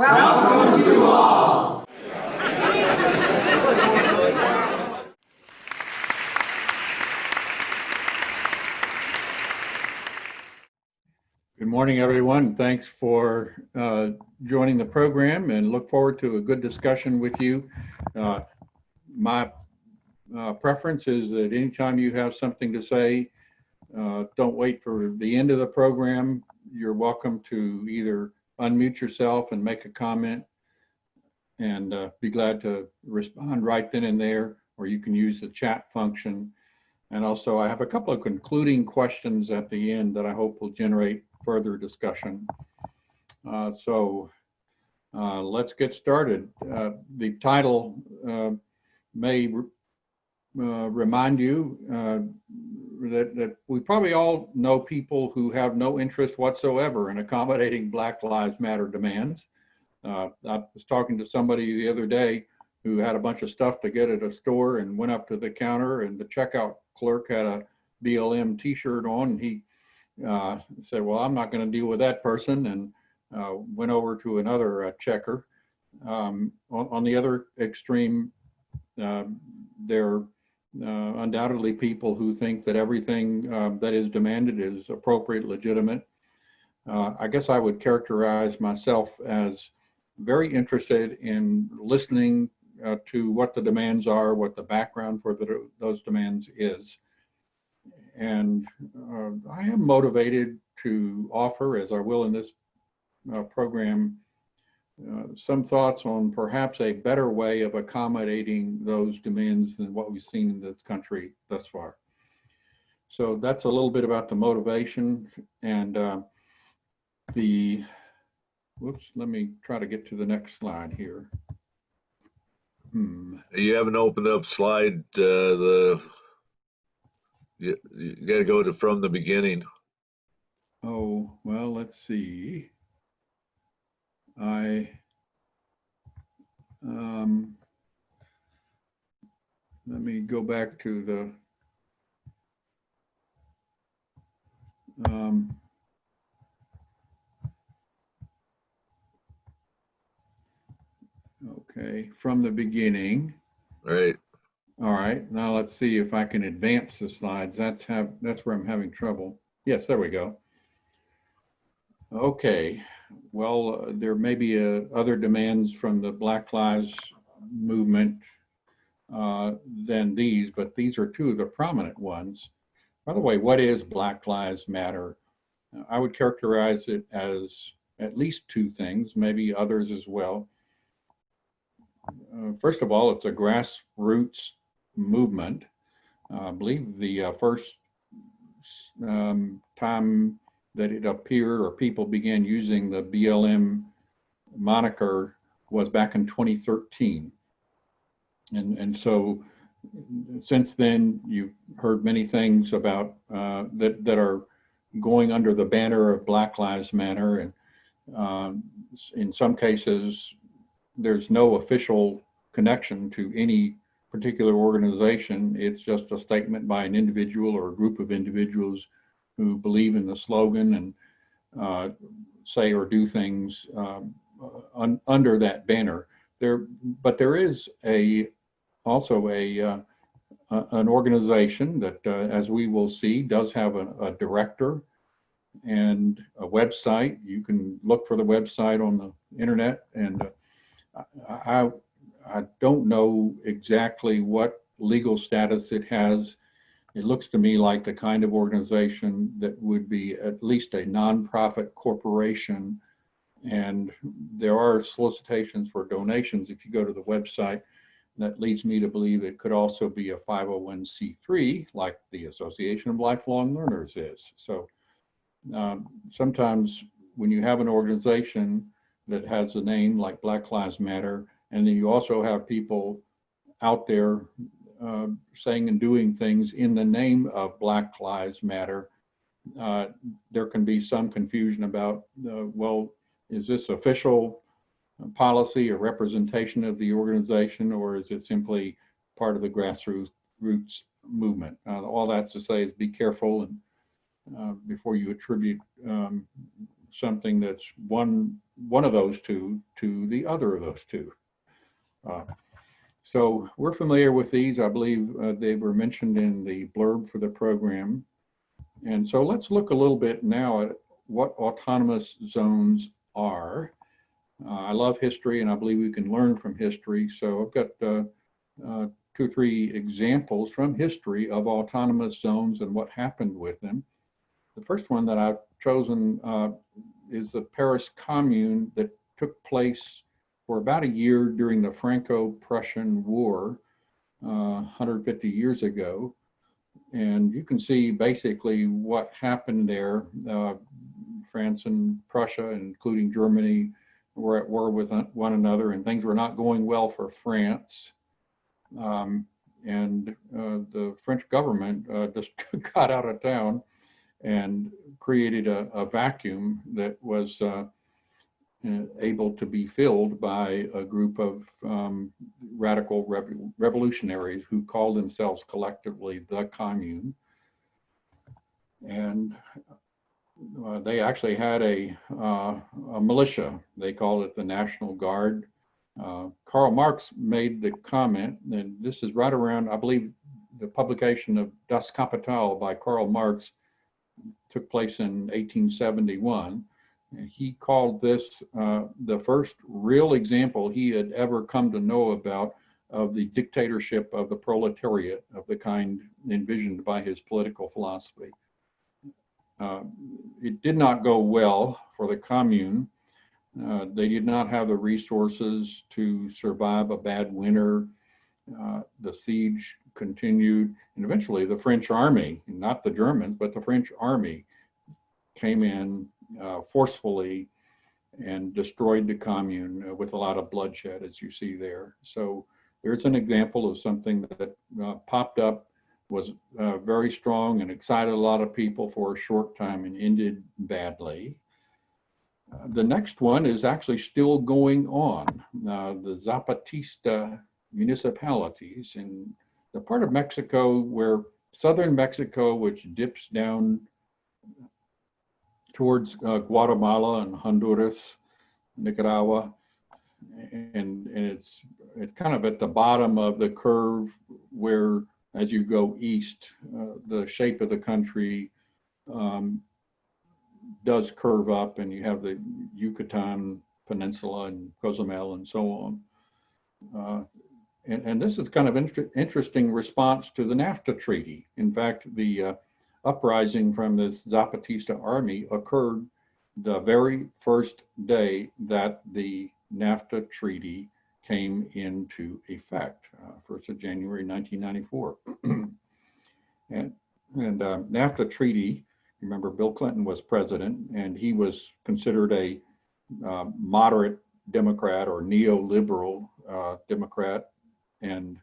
Welcome to all. Good morning, everyone. Thanks for joining the program and look forward to a good discussion with you. My preference is that anytime you have something to say, don't wait for the end of the program. You're welcome to either unmute yourself and make a comment and be glad to respond right then and there, or you can use the chat function. And also I have a couple of concluding questions at the end that I hope will generate further discussion. So let's get started. The title may remind you that we probably all know people who have no interest whatsoever in accommodating Black Lives Matter demands. I was talking to somebody the other day who had a bunch of stuff to get at a store and went up to the counter, and the checkout clerk had a BLM t-shirt on, and he said, well, I'm not going to deal with that person, and went over to another checker. On the other extreme, there are undoubtedly people who think that everything that is demanded is appropriate, legitimate. I guess I would characterize myself as very interested in listening to what the demands are, what the background for those demands is. And I am motivated to offer, as I will in this program, some thoughts on perhaps a better way of accommodating those demands than what we've seen in this country thus far. So that's a little bit about the motivation and whoops, let me try to get to the next slide here. You haven't opened up slide, you got to go to from the beginning. Oh, well, let's see. Let me go back to the okay, from the beginning. Right. All right, now let's see if I can advance the slides. That's where I'm having trouble. Yes, there we go. Okay, well, there may be other demands from the Black Lives movement than these, but these are two of the prominent ones. By the way, what is Black Lives Matter? I would characterize it as at least two things, maybe others as well. First of all, it's a grassroots movement. I believe the first time that it appeared or people began using the BLM moniker was back in 2013. And so since then, you've heard many things about that are going under the banner of Black Lives Matter. And in some cases, there's no official connection to any particular organization. It's just a statement by an individual or a group of individuals who believe in the slogan and say or do things under that banner. But there is also an organization that, as we will see, does have a director and a website. You can look for the website on the internet, and I don't know exactly what legal status it has. It looks to me like the kind of organization that would be at least a nonprofit corporation. And there are solicitations for donations if you go to the website. That leads me to believe it could also be a 501c3 like the Association of Lifelong Learners is. So sometimes when you have an organization that has a name like Black Lives Matter, and then you also have people out there saying and doing things in the name of Black Lives Matter, there can be some confusion about, well, is this official policy or representation of the organization, or is it simply part of the grassroots movement? All that's to say is be careful and before you attribute something that's one one of those two to the other of those two. So we're familiar with these. I believe they were mentioned in the blurb for the program. And so let's look a little bit now at what autonomous zones are. I love history, and I believe we can learn from history. So I've got 2 or 3 examples from history of autonomous zones and what happened with them. The first one that I've chosen is the Paris Commune that took place for about a year during the Franco-Prussian War 150 years ago. And you can see basically what happened there. France and Prussia, including Germany, were at war with one another, and things were not going well for France. And the French government just got out of town and created a vacuum that was able to be filled by a group of radical revolutionaries who called themselves collectively the Commune. And they actually had a militia. They called it the National Guard. Karl Marx made the comment, and this is right around, I believe, the publication of Das Kapital by Karl Marx took place in 1871. And he called this the first real example he had ever come to know about of the dictatorship of the proletariat, of the kind envisioned by his political philosophy. It did not go well for the Commune. They did not have the resources to survive a bad winter. The siege continued, and eventually the French army, not the Germans, but the French army came in forcefully and destroyed the Commune with a lot of bloodshed, as you see there. So there's an example of something that popped up, was very strong and excited a lot of people for a short time and ended badly. The next one is actually still going on. The Zapatista municipalities in the part of Mexico where southern Mexico, which dips down towards Guatemala and Honduras, Nicaragua, and it's kind of at the bottom of the curve where, as you go east, the shape of the country does curve up, and you have the Yucatan Peninsula and Cozumel and so on. And this is kind of interesting response to the NAFTA treaty. In fact, the uprising from this Zapatista army occurred the very first day that the NAFTA treaty came into effect, 1st of January 1994. and NAFTA treaty, remember Bill Clinton was president, and he was considered a moderate Democrat or neoliberal Democrat, and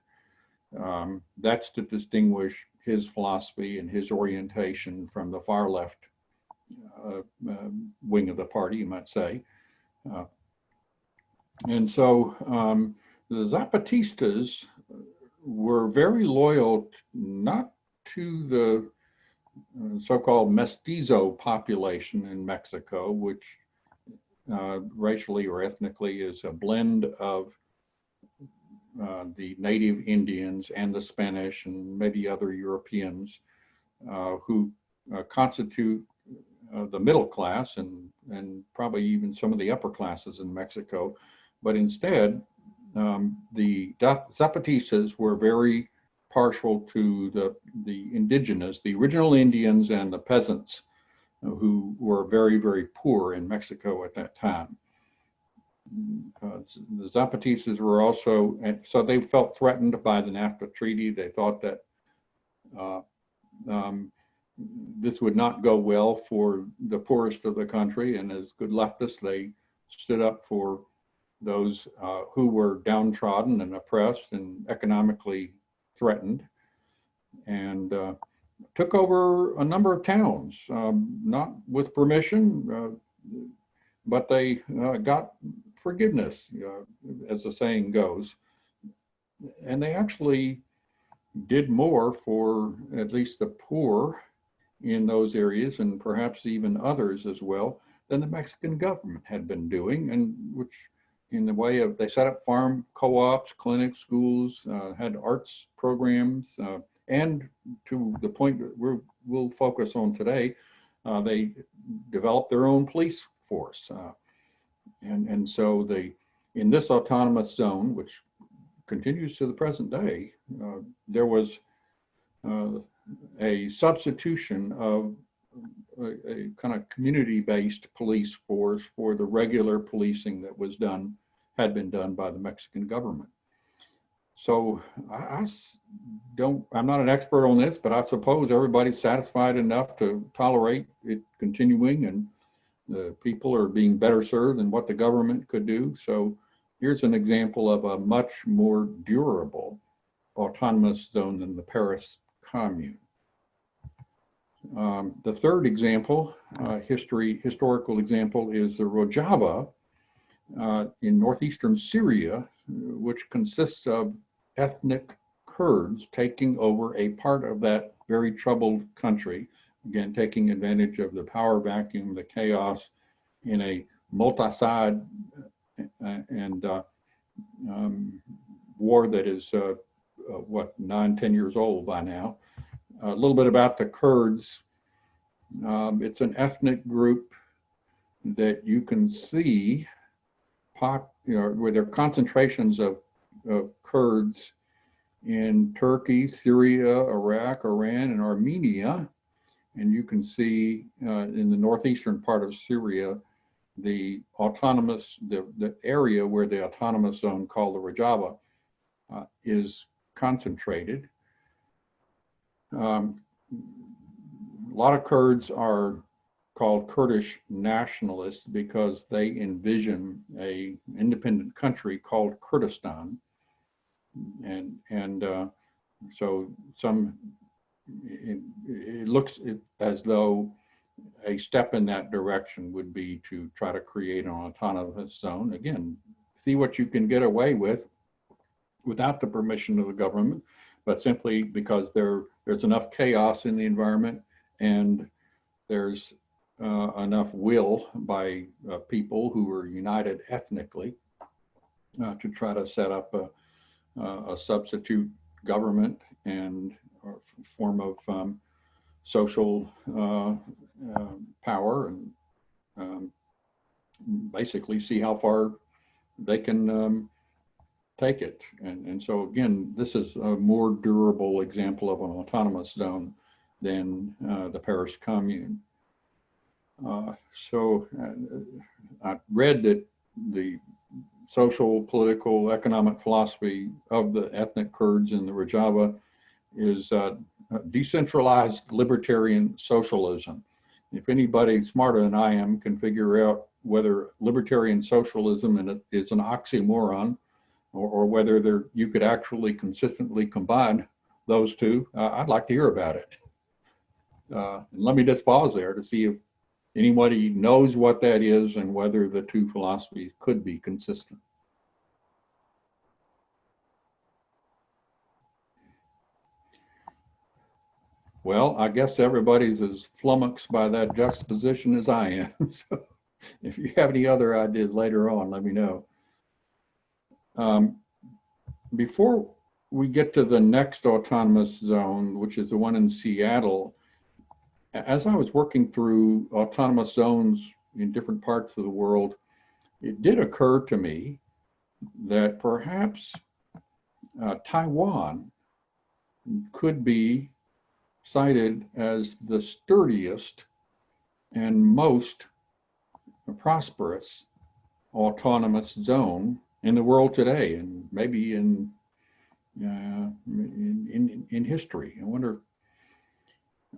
that's to distinguish his philosophy and his orientation from the far left wing of the party, you might say. And so the Zapatistas were very loyal, not to the so-called mestizo population in Mexico, which racially or ethnically is a blend of the native Indians and the Spanish and maybe other Europeans who constitute the middle class and probably even some of the upper classes in Mexico. But instead, the Zapatistas were very partial to the indigenous, the original Indians and the peasants who were very, very poor in Mexico at that time. The Zapatistas were also, and so they felt threatened by the NAFTA treaty. They thought that this would not go well for the poorest of the country, and as good leftists, they stood up for those who were downtrodden and oppressed and economically threatened, and took over a number of towns, not with permission, but they got forgiveness, as the saying goes. And they actually did more for at least the poor in those areas, and perhaps even others as well, than the Mexican government had been doing, and which in the way of, they set up farm co-ops, clinics, schools, had arts programs, and to the point that we'll focus on today, they developed their own police force. And so in this autonomous zone, which continues to the present day, there was a substitution of a kind of community-based police force for the regular policing that had been done by the Mexican government. So I'm not an expert on this, but I suppose everybody's satisfied enough to tolerate it continuing, and the people are being better served than what the government could do. So here's an example of a much more durable autonomous zone than the Paris Commune. The third example, historical example, is the Rojava in northeastern Syria, which consists of ethnic Kurds taking over a part of that very troubled country, again, taking advantage of the power vacuum, the chaos in a multi-side and war that is, 9-10 years old by now. A little bit about the Kurds. It's an ethnic group that you can see where there are concentrations of Kurds in Turkey, Syria, Iraq, Iran, and Armenia. And you can see in the northeastern part of Syria, the area where the autonomous zone called the Rojava is concentrated. A lot of Kurds are called Kurdish nationalists because they envision an independent country called Kurdistan, and so it looks as though a step in that direction would be to try to create an autonomous zone. Again, see what you can get away with without the permission of the government, but simply because there's enough chaos in the environment, and there's enough will by people who are united ethnically to try to set up a substitute government and a form of social power, and basically see how far they can take it. And so again, this is a more durable example of an autonomous zone than the Paris Commune. I read that the social, political, economic philosophy of the ethnic Kurds in the Rojava is decentralized libertarian socialism. If anybody smarter than I am can figure out whether libertarian socialism is an oxymoron, or whether you could actually consistently combine those two, I'd like to hear about it. And let me just pause there to see if anybody knows what that is and whether the two philosophies could be consistent. Well, I guess everybody's as flummoxed by that juxtaposition as I am. So if you have any other ideas later on, let me know. Before we get to the next autonomous zone, which is the one in Seattle, as I was working through autonomous zones in different parts of the world, it did occur to me that perhaps Taiwan could be cited as the sturdiest and most prosperous autonomous zone in the world today, and maybe in history. I wonder.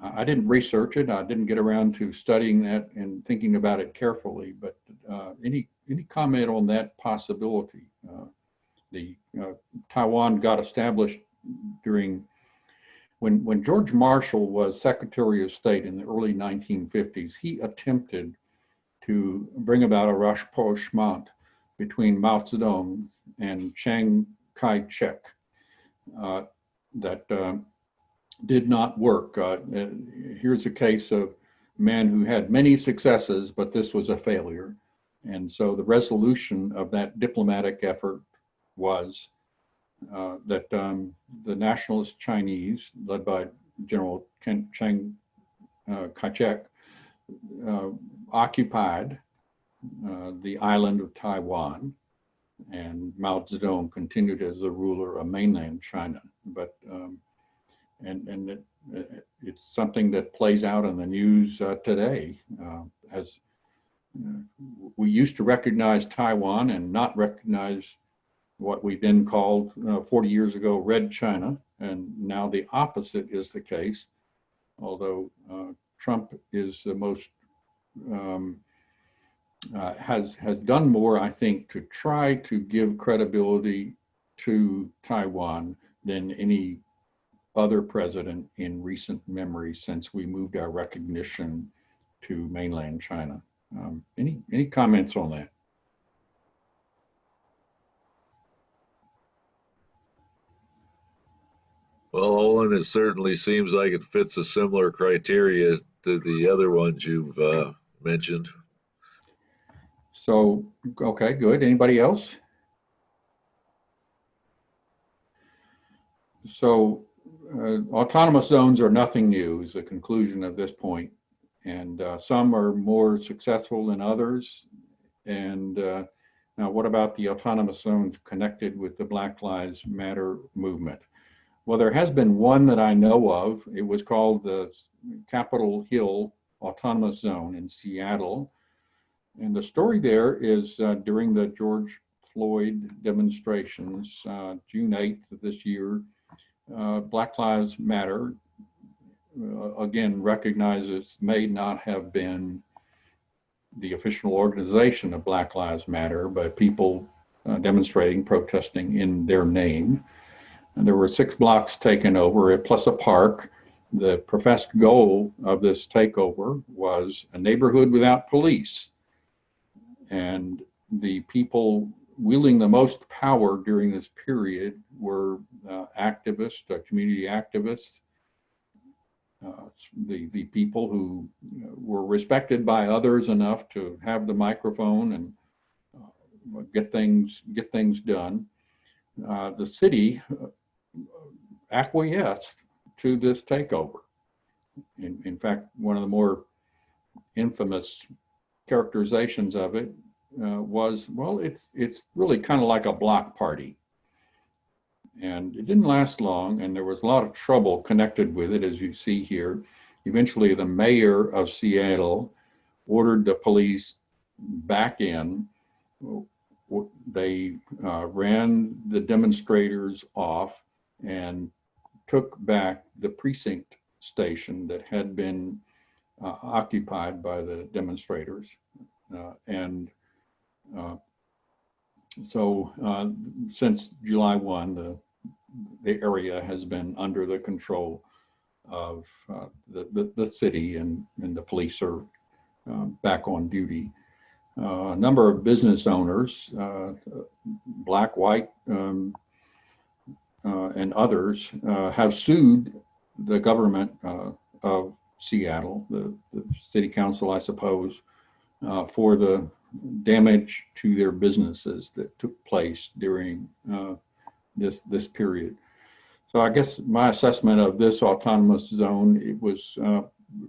I didn't research it. I didn't get around to studying that and thinking about it carefully. But any comment on that possibility? Taiwan got established during when George Marshall was Secretary of State in the early 1950s. He attempted to bring about a rapprochement between Mao Zedong and Chiang Kai-shek that did not work. Here's a case of man who had many successes, but this was a failure. And so the resolution of that diplomatic effort was that the nationalist Chinese, led by General Chiang Kai-shek, occupied the island of Taiwan, and Mao Zedong continued as the ruler of mainland China. But it's something that plays out in the news today. As we used to recognize Taiwan and not recognize what we then called 40 years ago Red China, and now the opposite is the case. Although Trump is the most has done more, I think, to try to give credibility to Taiwan than any other president in recent memory since we moved our recognition to mainland China. Any comments on that? Well, Olin, it certainly seems like it fits a similar criteria to the other ones you've mentioned. So, okay, good. Anybody else? So, autonomous zones are nothing new is the conclusion of this point. And some are more successful than others. And now what about the autonomous zones connected with the Black Lives Matter movement? Well, there has been one that I know of. It was called the Capitol Hill Autonomous Zone in Seattle. And the story there is during the George Floyd demonstrations, June 8th of this year, Black Lives Matter, again, recognizes may not have been the official organization of Black Lives Matter, but people demonstrating, protesting in their name. And there were 6 blocks taken over, plus a park. The professed goal of this takeover was a neighborhood without police. And the people wielding the most power during this period were activists, community activists, the people who were respected by others enough to have the microphone and get things done. The city acquiesced to this takeover. In fact, one of the more infamous characterizations of it was, well, it's really kind of like a block party. And it didn't last long, and there was a lot of trouble connected with it, as you see here. Eventually, the mayor of Seattle ordered the police back in. They ran the demonstrators off and took back the precinct station that had been occupied by the demonstrators. So since July 1, the area has been under the control of the city, and the police are back on duty. A number of business owners, black, white, and others, have sued the government of Seattle, the city council, I suppose, for the damage to their businesses that took place during this period. So I guess my assessment of this autonomous zone, it was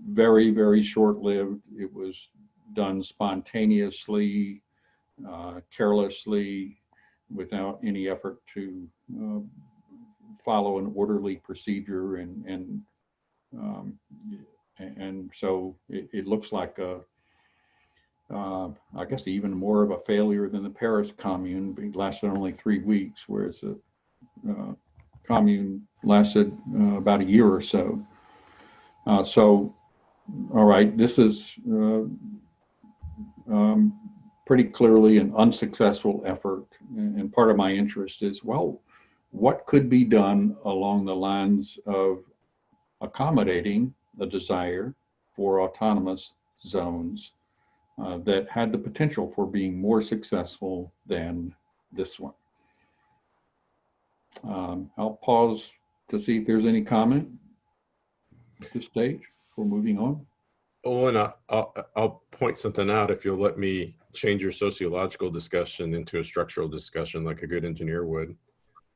very, very short-lived. It was done spontaneously, carelessly, without any effort to follow an orderly procedure, and so it looks like I guess even more of a failure than the Paris Commune. It lasted only 3 weeks, whereas the Commune lasted about a year or so. So, all right, this is pretty clearly an unsuccessful effort. And part of my interest is, well, what could be done along the lines of accommodating the desire for autonomous zones that had the potential for being more successful than this one. I'll pause to see if there's any comment at this stage before moving on. Olin, I'll point something out if you'll let me change your sociological discussion into a structural discussion like a good engineer would.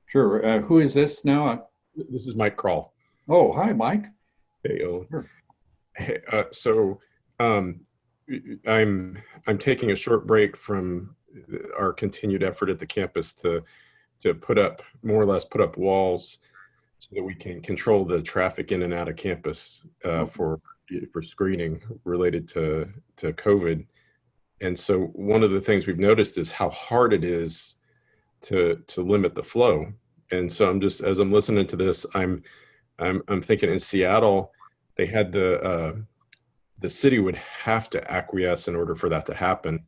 Sure. Who is this now? This is Mike Kroll. Oh, hi, Mike. Hey, Olin. Sure. Hey, I'm taking a short break from our continued effort at the campus to more or less put up walls so that we can control the traffic in and out of campus for screening related to COVID. And so one of the things we've noticed is how hard it is to limit the flow. And so as I'm listening to this, I'm thinking in Seattle, they had the city would have to acquiesce in order for that to happen.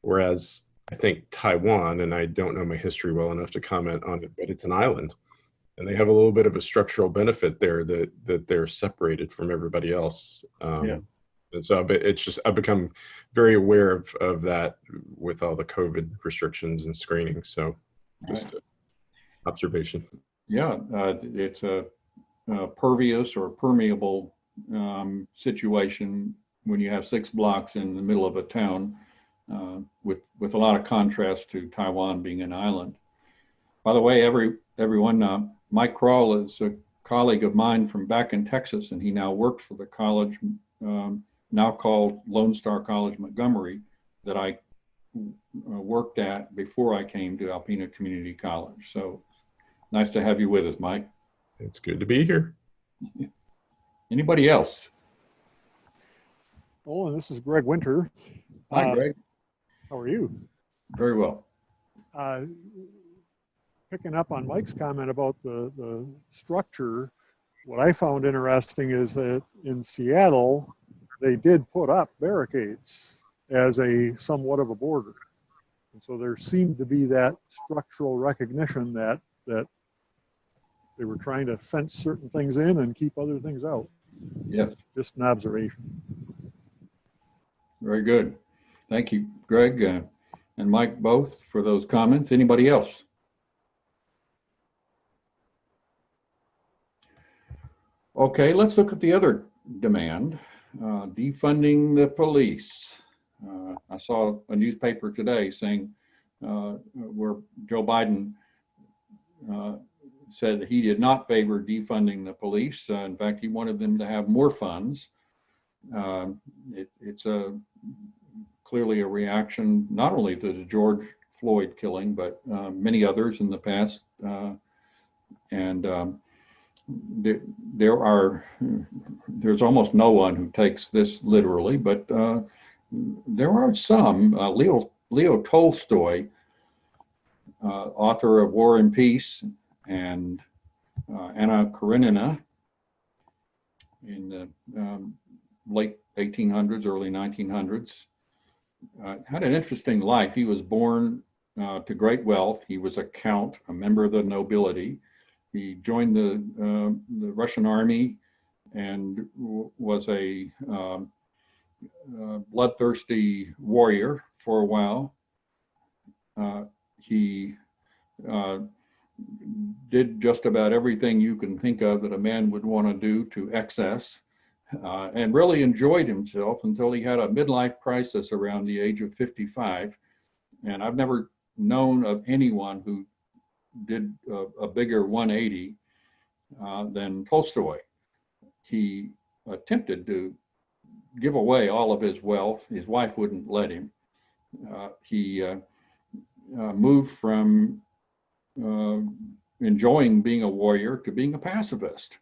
Whereas I think Taiwan, and I don't know my history well enough to comment on it, but it's an island. And they have a little bit of a structural benefit there that they're separated from everybody else. Yeah. And so I've become very aware of that with all the COVID restrictions and screening. So just an observation. Yeah, it's a pervious or permeable situation when you have 6 blocks in the middle of a town with a lot of contrast to Taiwan being an island. By the way, everyone, Mike Kroll is a colleague of mine from back in Texas, and he now works for the college now called Lone Star College Montgomery that I worked at before I came to Alpena Community College. So nice to have you with us, Mike. It's good to be here. Anybody else? Oh, this is Greg Winter. Hi, Greg. How are you? Very well. Picking up on Mike's comment about the structure, what I found interesting is that in Seattle, they did put up barricades as somewhat of a border. And so there seemed to be that structural recognition that they were trying to fence certain things in and keep other things out. Yes. Just an observation. Very good. Thank you, Greg and Mike, both for those comments. Anybody else? Okay, let's look at the other demand, defunding the police. I saw a newspaper today saying where Joe Biden said that he did not favor defunding the police. In fact, he wanted them to have more funds. It's clearly a reaction not only to the George Floyd killing, but many others in the past. There's almost no one who takes this literally, but there are some. Leo Tolstoy, author of War and Peace, and Anna Karenina in the late 1800s, early 1900s, had an interesting life. He was born to great wealth. He was a count, a member of the nobility. He joined the Russian army and was a bloodthirsty warrior for a while. He did just about everything you can think of that a man would want to do to excess, and really enjoyed himself until he had a midlife crisis around the age of 55. And I've never known of anyone who did a bigger 180 than Tolstoy. He attempted to give away all of his wealth. His wife wouldn't let him. He moved from enjoying being a warrior to being a pacifist.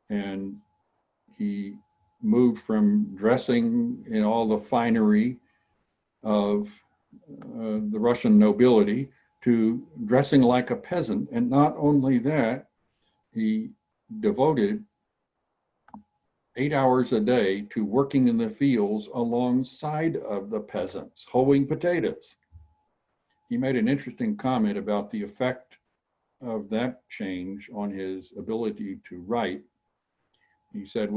And he moved from dressing in all the finery of the Russian nobility to dressing like a peasant. And not only that, he devoted 8 hours a day to working in the fields alongside of the peasants, hoeing potatoes. He made an interesting comment about the effect of that change on his ability to write. He said,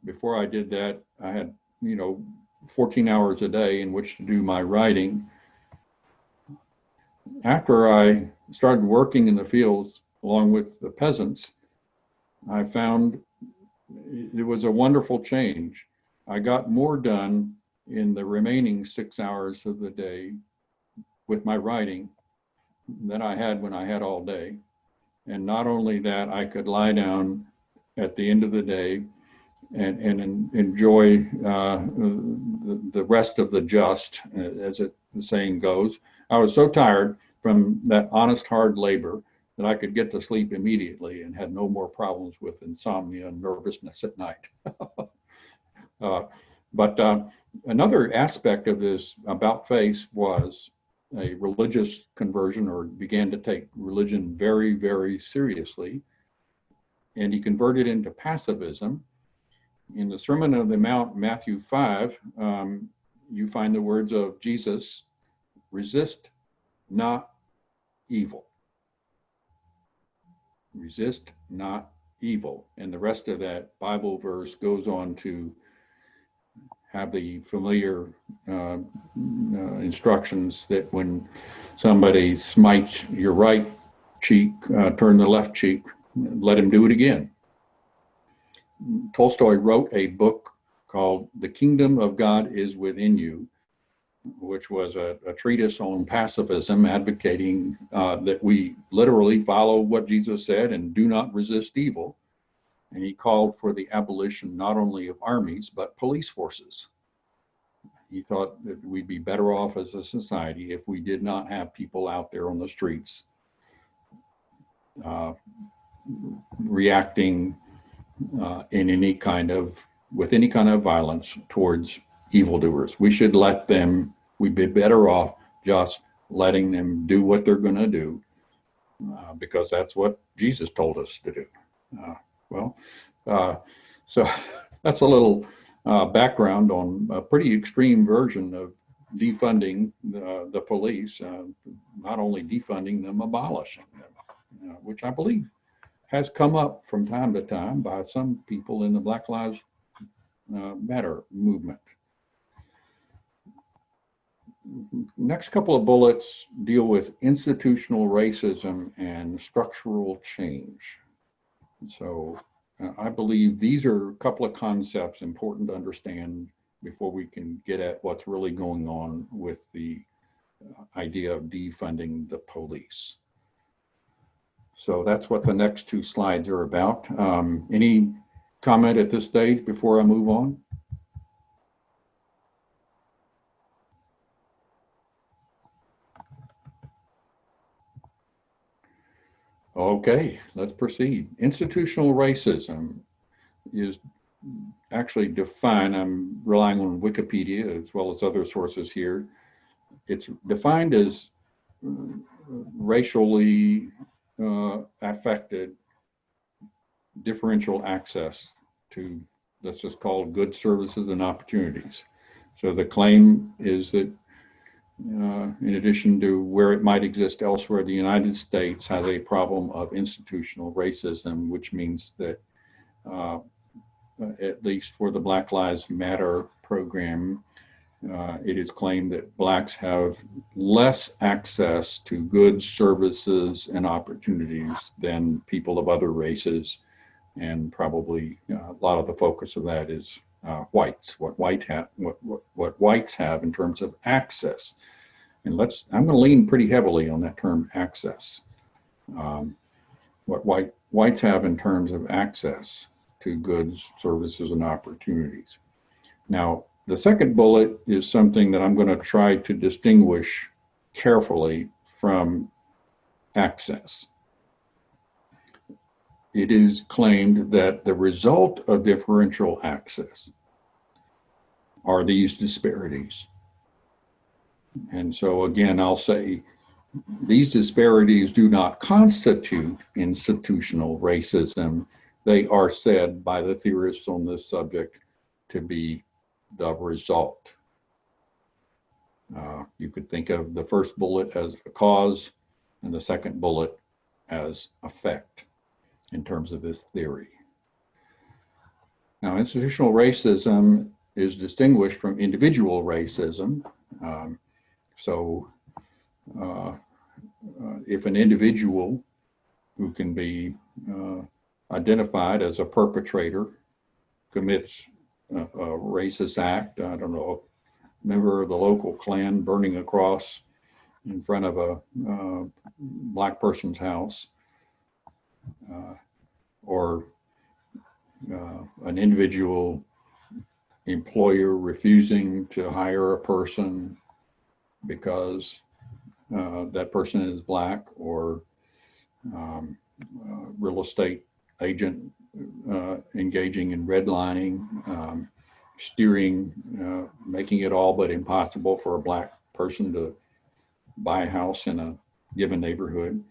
before I did that, I had, 14 hours a day in which to do my writing. After I started working in the fields along with the peasants, I found it was a wonderful change. I got more done in the remaining 6 hours of the day with my writing than I had when I had all day. And not only that, I could lie down at the end of the day and enjoy the rest of the just, as the saying goes. I was so tired from that honest, hard labor that I could get to sleep immediately and had no more problems with insomnia and nervousness at night. But another aspect of this about face was a religious conversion, or began to take religion very, very seriously. And he converted into pacifism. In the Sermon on the Mount, Matthew 5, you find the words of Jesus, resist not evil. Resist not evil. And the rest of that Bible verse goes on to have the familiar instructions that when somebody smites your right cheek, turn the left cheek, let him do it again. Tolstoy wrote a book called The Kingdom of God is Within You, which was a treatise on pacifism, advocating that we literally follow what Jesus said and do not resist evil. And he called for the abolition not only of armies, but police forces. He thought that we'd be better off as a society if we did not have people out there on the streets reacting with any kind of violence towards evildoers. We should let them, we'd be better off just letting them do what they're going to do, because that's what Jesus told us to do. So that's a little background on a pretty extreme version of defunding the police, not only defunding them, abolishing them, which I believe has come up from time to time by some people in the Black Lives Matter movement. Next couple of bullets deal with institutional racism and structural change. So I believe these are a couple of concepts important to understand before we can get at what's really going on with the idea of defunding the police. So that's what the next two slides are about. Any comment at this stage before I move on? Okay, let's proceed. Institutional racism is actually defined, I'm relying on Wikipedia as well as other sources here. It's defined as racially affected differential access to, let's just call, goods, services, and opportunities. So the claim is that in addition to where it might exist elsewhere, the United States has a problem of institutional racism, which means that at least for the Black Lives Matter program, it is claimed that Blacks have less access to goods, services, and opportunities than people of other races. And probably a lot of the focus of that is whites, what whites have in terms of access. And I'm going to lean pretty heavily on that term access. What whites have in terms of access to goods, services, and opportunities. Now, the second bullet is something that I'm going to try to distinguish carefully from access. It is claimed that the result of differential access are these disparities. And so again, I'll say these disparities do not constitute institutional racism. They are said by the theorists on this subject to be the result. You could think of the first bullet as the cause and the second bullet as effect in terms of this theory. Now, institutional racism is distinguished from individual racism. If an individual who can be identified as a perpetrator commits racist act. I don't know, a member of the local Klan burning a cross in front of a black person's house, or an individual employer refusing to hire a person because that person is black, or real estate agent engaging in redlining, steering, making it all but impossible for a black person to buy a house in a given neighborhood.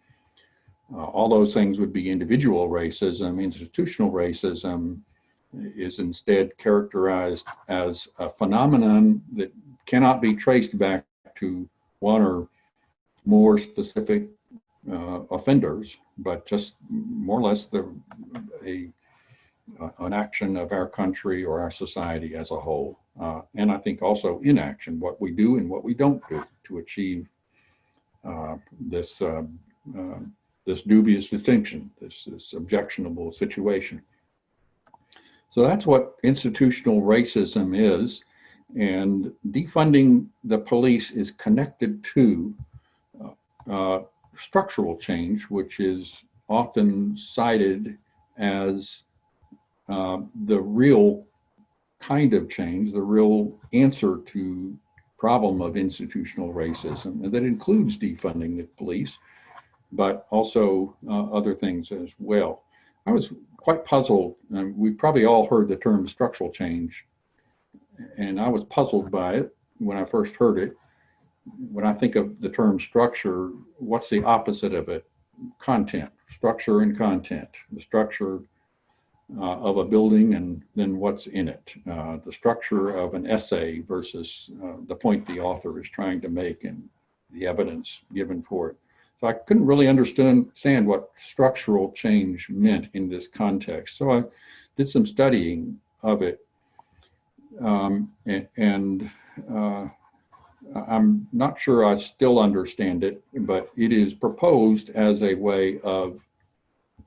All those things would be individual racism. Institutional racism is instead characterized as a phenomenon that cannot be traced back to one or more specific offenders, but just more or less an action of our country or our society as a whole. And I think also inaction, what we do and what we don't do to achieve this dubious distinction, this objectionable situation. So that's what institutional racism is. And defunding the police is connected to structural change, which is often cited as the real kind of change, the real answer to problem of institutional racism. And that includes defunding the police, but also other things as well. I was quite puzzled, and we probably all heard the term structural change, and I was puzzled by it when I first heard it. When I think of the term structure, what's the opposite of it? Content, structure and content. The structure of a building and then what's in it. The structure of an essay versus the point the author is trying to make and the evidence given for it. So I couldn't really understand what structural change meant in this context. So I did some studying of it. I'm not sure I still understand it, but it is proposed as a way of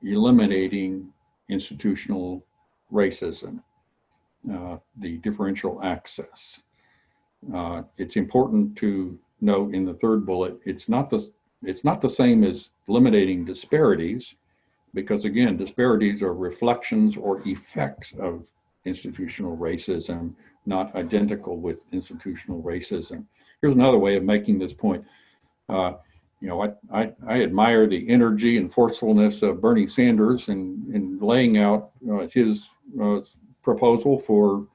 eliminating institutional racism, the differential access. It's important to note in the third bullet, it's not the same as eliminating disparities, because again, disparities are reflections or effects of institutional racism, not identical with institutional racism. Here's another way of making this point. I admire the energy and forcefulness of Bernie Sanders in laying out his proposal for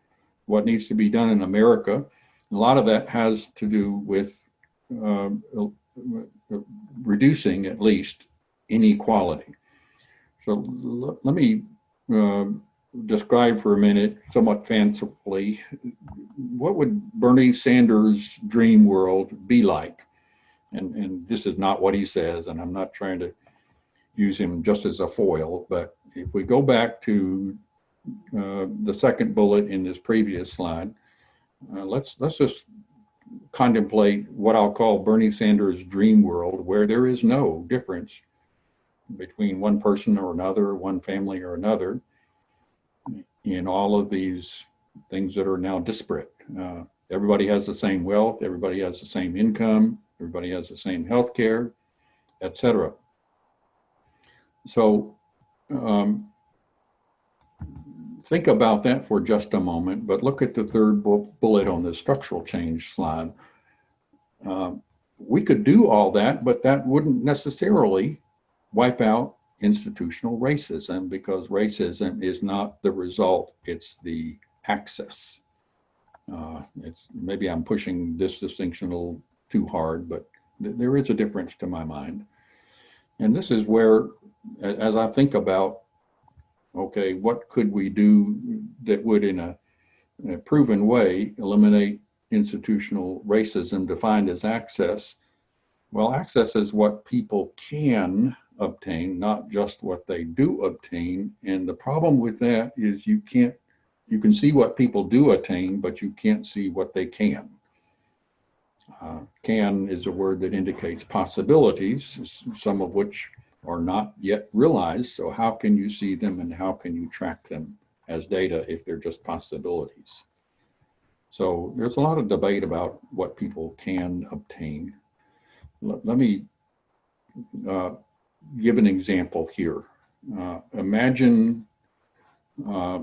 what needs to be done in America. A lot of that has to do with reducing, at least, inequality. So let me describe for a minute, somewhat fancifully, what would Bernie Sanders' dream world be like? And this is not what he says, and I'm not trying to use him just as a foil, but if we go back to the second bullet in this previous slide, let's just contemplate what I'll call Bernie Sanders' dream world, where there is no difference between one person or another, one family or another, in all of these things that are now disparate. Everybody has the same wealth, everybody has the same income, everybody has the same health care, et cetera. So think about that for just a moment, but look at the third bullet on the structural change slide. We could do all that, but that wouldn't necessarily wipe out institutional racism, because racism is not the result, it's the access. Maybe I'm pushing this distinction a little too hard, but there is a difference to my mind. And this is where, as I think about, okay, what could we do that would in a proven way eliminate institutional racism defined as access? Well, access is what people can obtain, not just what they do obtain. And the problem with that is you can see what people do attain, but you can't see what they can. Can is a word that indicates possibilities, some of which are not yet realized. So how can you see them and how can you track them as data if they're just possibilities. So there's a lot of debate about what people can obtain. Let me give an example here. Imagine a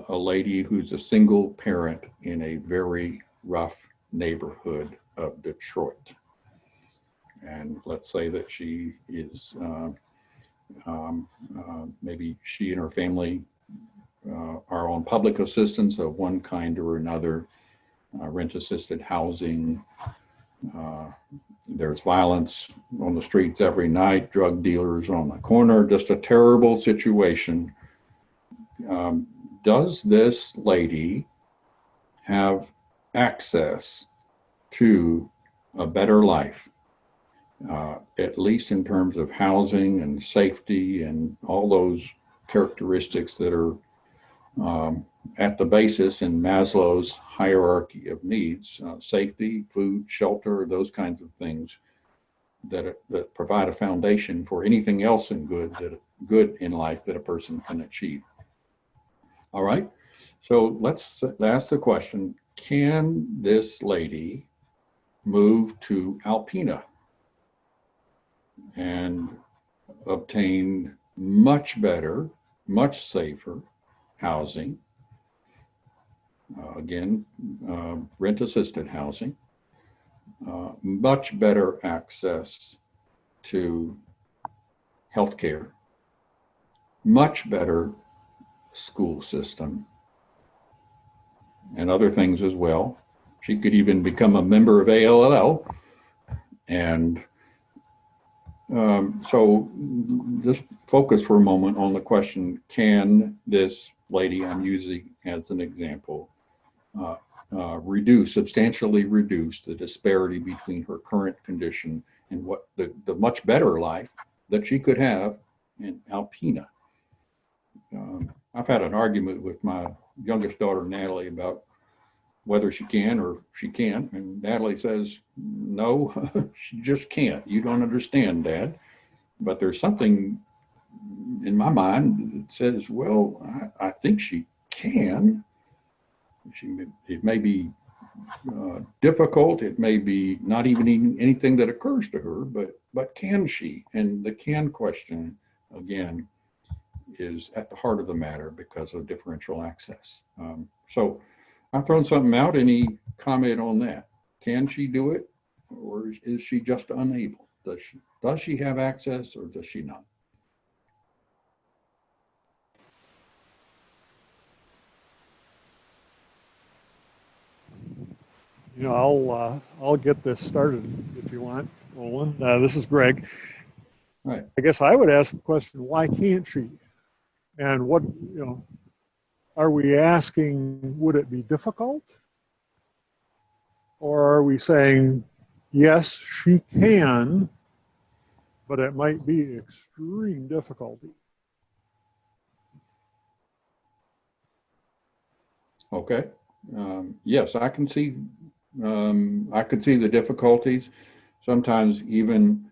lady who's a single parent in a very rough neighborhood of Detroit. And let's say that she is, maybe she and her family are on public assistance of one kind or another, rent-assisted housing. There's violence on the streets every night, drug dealers on the corner, just a terrible situation. Does this lady have access to a better life, at least in terms of housing and safety and all those characteristics that are at the basis in Maslow's hierarchy of needs, safety, food, shelter, those kinds of things that provide a foundation for anything else in good in life that a person can achieve. All right, so let's ask the question, can this lady move to Alpena and obtain much better, much safer housing, again, rent-assisted housing, much better access to healthcare, much better school system, and other things as well. She could even become a member of ALL. And so just focus for a moment on the question, can this lady I'm using as an example substantially reduce the disparity between her current condition and what the much better life that she could have in Alpena? I've had an argument with my youngest daughter, Natalie, about whether she can or she can't. And Natalie says, no, she just can't. You don't understand, Dad. But there's something in my mind that says, well, I think she can. It may be difficult. It may be not even anything that occurs to her, but can she? And the can question, again, is at the heart of the matter because of differential access. So I've thrown something out. Any comment on that? Can she do it, or is she just unable? Does she have access, or does she not? You know, I'll get this started if you want, Olin. This is Greg. Right. I guess I would ask the question, why can't she? And what, you know, are we asking, would it be difficult? Or are we saying, yes, she can, but it might be extreme difficulty? Okay. Yes, I can see the difficulties. Sometimes even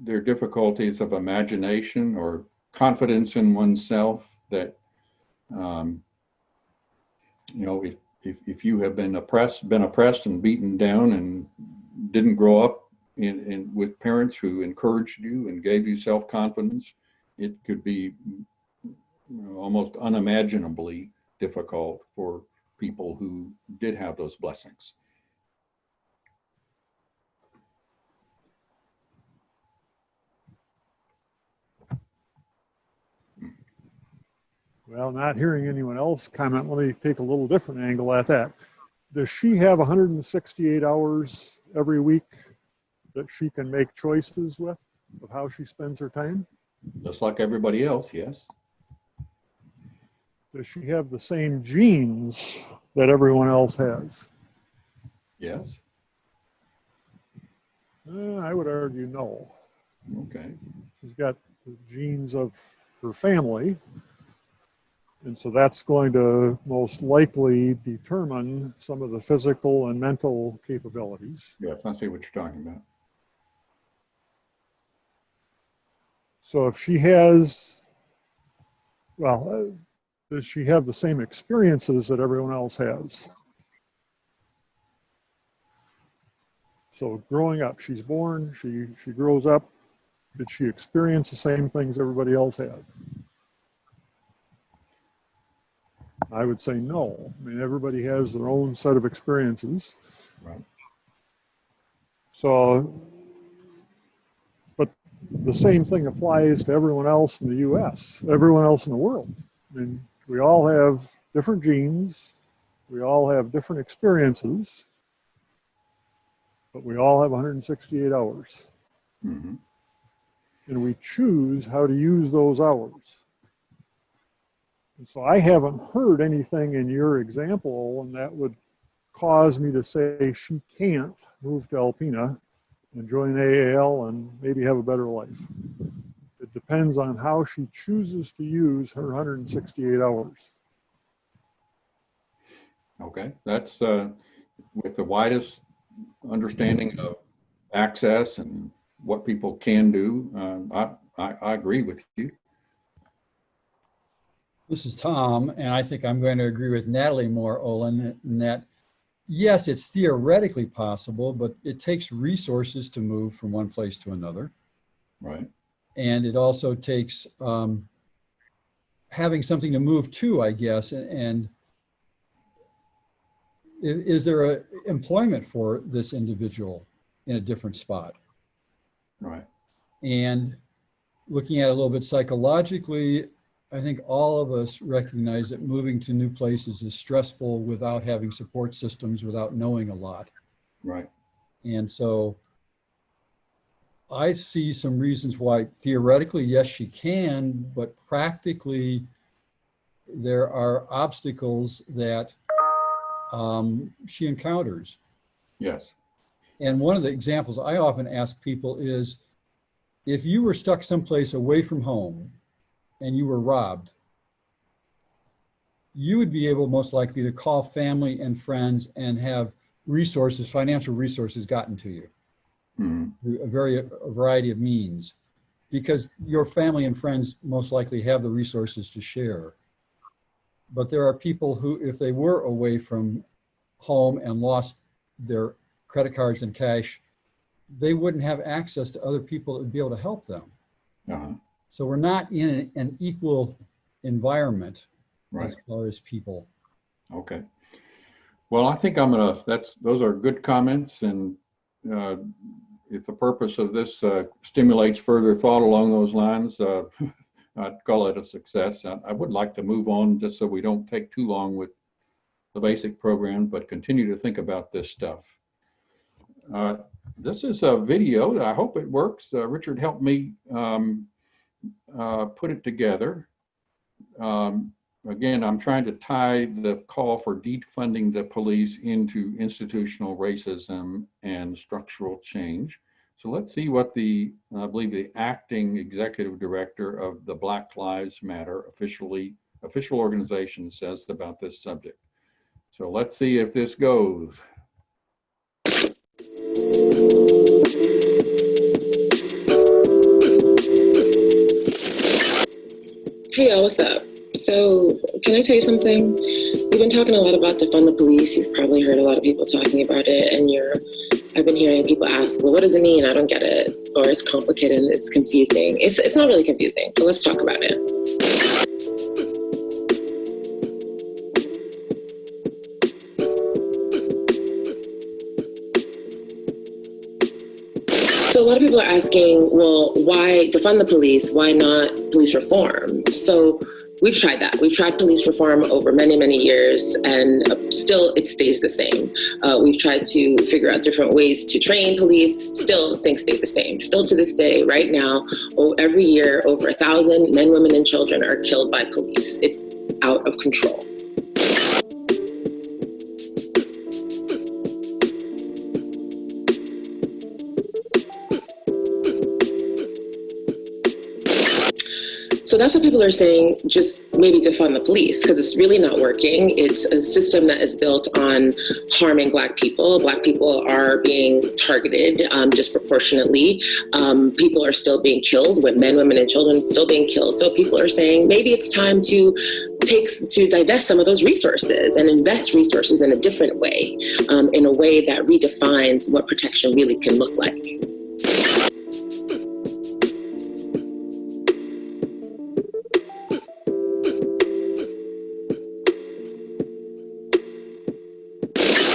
there are difficulties of imagination or confidence in oneself that, you know, if you have been oppressed and beaten down and didn't grow up with parents who encouraged you and gave you self-confidence, it could be, you know, almost unimaginably difficult for people who did have those blessings. Well, not hearing anyone else comment, let me take a little different angle at that. Does she have 168 hours every week that she can make choices with of how she spends her time? Just like everybody else, yes. Does she have the same genes that everyone else has? Yes. I would argue no. Okay. She's got the genes of her family, and so that's going to most likely determine some of the physical and mental capabilities. Yes, I see what you're talking about. So if she has, well, does she have the same experiences that everyone else has? So growing up, she's born, she grows up, did she experience the same things everybody else had? I would say no. I mean, everybody has their own set of experiences. Right. So, but the same thing applies to everyone else in the US, everyone else in the world. I mean, we all have different genes, we all have different experiences, but we all have 168 hours. Mm-hmm. And we choose how to use those hours. And so I haven't heard anything in your example, and that would cause me to say she can't move to Alpena and join AAL and maybe have a better life. It depends on how she chooses to use her 168 hours. Okay, that's with the widest understanding of access and what people can do. I agree with you. This is Tom, and I think I'm going to agree with Natalie more, Olin, in that, yes, it's theoretically possible, but it takes resources to move from one place to another. Right. And it also takes having something to move to, I guess. And is there a employment for this individual in a different spot? Right. And looking at it a little bit psychologically, I think all of us recognize that moving to new places is stressful without having support systems, without knowing a lot. Right. And so I see some reasons why theoretically, yes, she can, but practically there are obstacles that she encounters. Yes. And one of the examples I often ask people is, if you were stuck someplace away from home and you were robbed, you would be able most likely to call family and friends and have resources, financial resources gotten to you through a variety of means, because your family and friends most likely have the resources to share. But there are people who, if they were away from home and lost their credit cards and cash, they wouldn't have access to other people that would be able to help them. Uh-huh. So we're not in an equal environment Right. as far as people. Okay. Well, I think those are good comments, and if the purpose of this stimulates further thought along those lines, I'd call it a success. I would like to move on just so we don't take too long with the basic program, but continue to think about this stuff. This is a video. I hope it works. Richard helped me put it together. Again, I'm trying to tie the call for defunding the police into institutional racism and structural change. So let's see what I believe the acting executive director of the Black Lives Matter official organization says about this subject. So let's see if this goes. Hey y'all, what's up? So, can I tell you something? We've been talking a lot about defund the police. You've probably heard a lot of people talking about it, and I've been hearing people ask, well, what does it mean? I don't get it. Or it's complicated and it's confusing. It's not really confusing, but let's talk about it. So a lot of people are asking, well, why defund the police? Why not police reform? So we've tried that. We've tried police reform over many, many years, and still it stays the same. We've tried to figure out different ways to train police, still things stay the same. Still to this day, right now, every year, over 1,000 men, women, and children are killed by police. It's out of control. So that's what people are saying, just maybe defund the police, because it's really not working. It's a system that is built on harming Black people. Black people are being targeted disproportionately. People are still being killed, men, women, and children still being killed. So people are saying maybe it's time to divest some of those resources and invest resources in a different way, in a way that redefines what protection really can look like.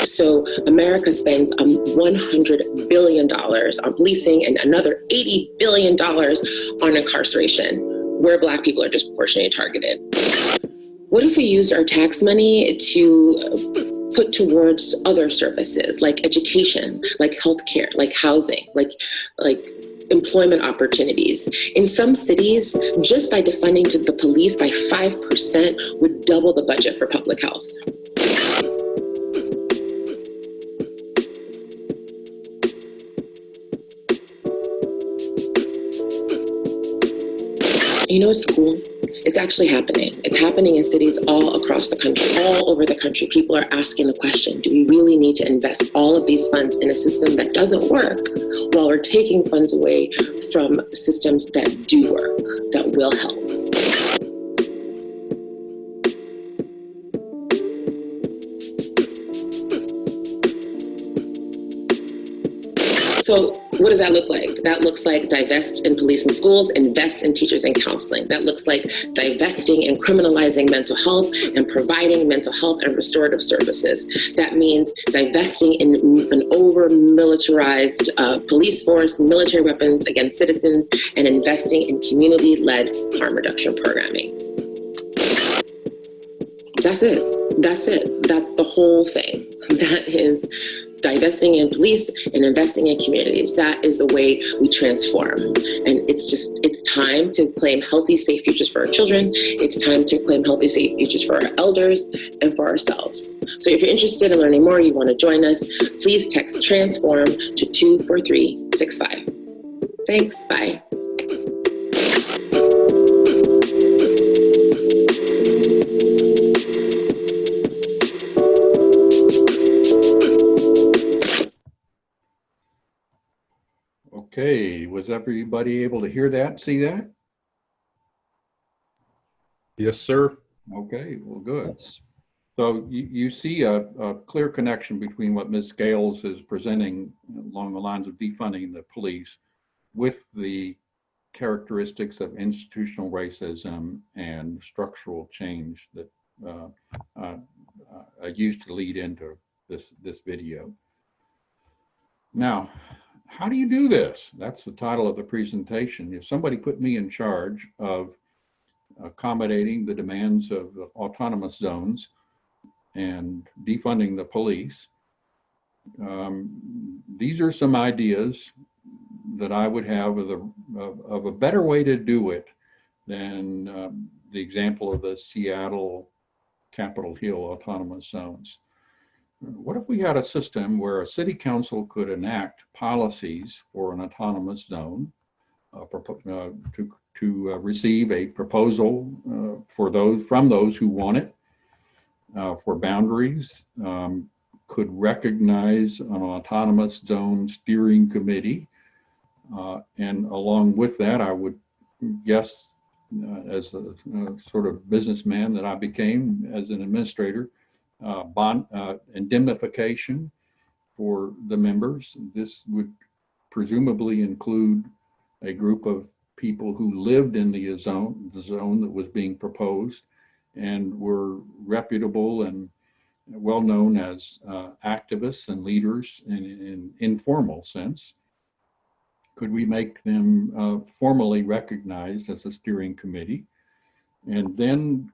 So America spends $100 billion on policing and another $80 billion on incarceration, where Black people are disproportionately targeted. What if we used our tax money to put towards other services like education, like healthcare, like housing, like employment opportunities? In some cities, just by defunding the police by 5% would double the budget for public health. You know what's cool? It's actually happening. It's happening in cities all across the country, all over the country. People are asking the question, do we really need to invest all of these funds in a system that doesn't work while we're taking funds away from systems that do work, that will help? So what does that look like? That looks like divest in police and schools, invest in teachers and counseling. That looks like divesting and criminalizing mental health and providing mental health and restorative services. That means divesting in an over-militarized police force, military weapons against citizens, and investing in community-led harm reduction programming. That's it. That's it. That's the whole thing. That is divesting in police and investing in communities. That is the way we transform. And it's time to claim healthy, safe futures for our children. It's time to claim healthy, safe futures for our elders and for ourselves. So if you're interested in learning more, you want to join us, please text TRANSFORM to 24365. Thanks, bye. Okay, was everybody able to hear that, see that? Yes, sir. Okay, well, good. Yes. So you see a clear connection between what Ms. Scales is presenting along the lines of defunding the police with the characteristics of institutional racism and structural change that I used to lead into this video. Now, how do you do this? That's the title of the presentation. If somebody put me in charge of accommodating the demands of the autonomous zones and defunding the police, these are some ideas that I would have of a better way to do it than the example of the Seattle Capitol Hill autonomous zones. What if we had a system where a city council could enact policies for an autonomous zone to receive a proposal from those who want it for boundaries, could recognize an autonomous zone steering committee, and along with that, I would guess, as a sort of businessman that I became as an administrator, bond indemnification for the members. This would presumably include a group of people who lived in the zone that was being proposed and were reputable and well known as activists and leaders in an informal sense. Could we make them formally recognized as a steering committee, and then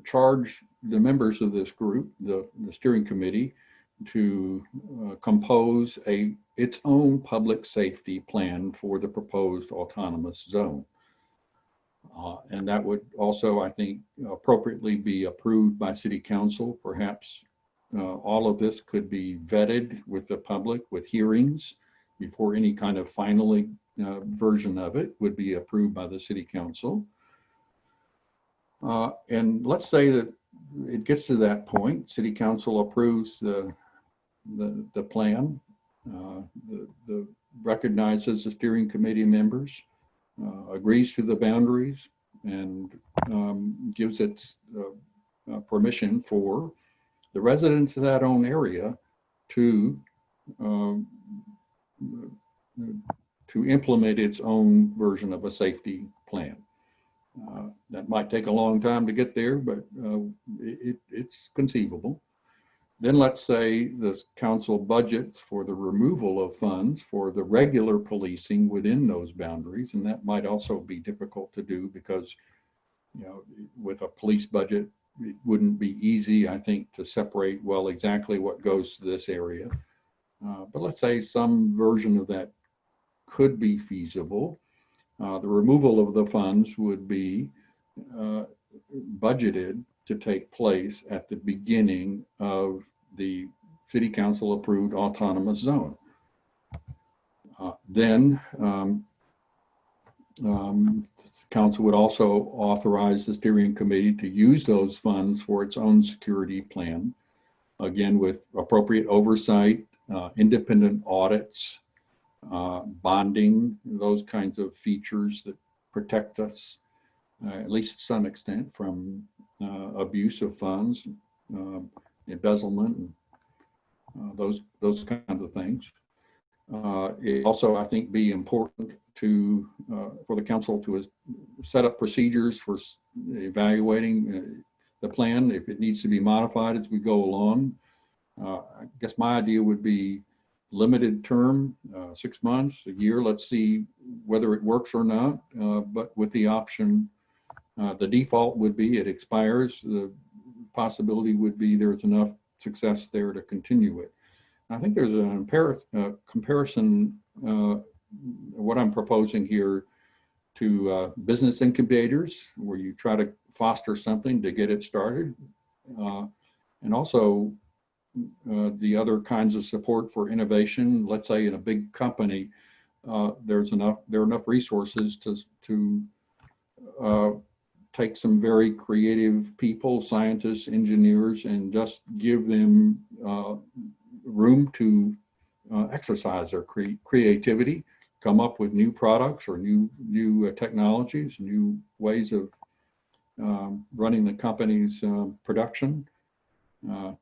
charge the members of this group, the steering committee, to compose its own public safety plan for the proposed autonomous zone. And that would also, I think, appropriately be approved by City Council. Perhaps all of this could be vetted with the public with hearings before any kind of final version of it would be approved by the City Council. And let's say that it gets to that point, City Council approves the plan, recognizes the steering committee members, agrees to the boundaries, and gives its permission for the residents of that own area to implement its own version of a safety plan. That might take a long time to get there, but it's conceivable. Then let's say the council budgets for the removal of funds for the regular policing within those boundaries, and that might also be difficult to do because, you know, with a police budget, it wouldn't be easy, I think, to separate well exactly what goes to this area. But let's say some version of that could be feasible. The removal of the funds would be budgeted to take place at the beginning of the City Council approved autonomous zone. Then the council would also authorize the steering committee to use those funds for its own security plan, again with appropriate oversight, independent audits, bonding, those kinds of features that protect us, at least to some extent, from abuse of funds, embezzlement, and those kinds of things. It also, I think, be important to for the council to set up procedures for evaluating the plan if it needs to be modified as we go along. I guess my idea would be limited term, 6 months, a year. Let's see whether it works or not, but with the option, the default would be it expires. The possibility would be there's enough success there to continue it. I think there's a comparison, what I'm proposing here, to business incubators, where you try to foster something to get it started, and also the other kinds of support for innovation. Let's say in a big company, there are enough resources to take some very creative people, scientists, engineers, and just give them room to exercise their creativity, come up with new products or new technologies, new ways of running the company's production.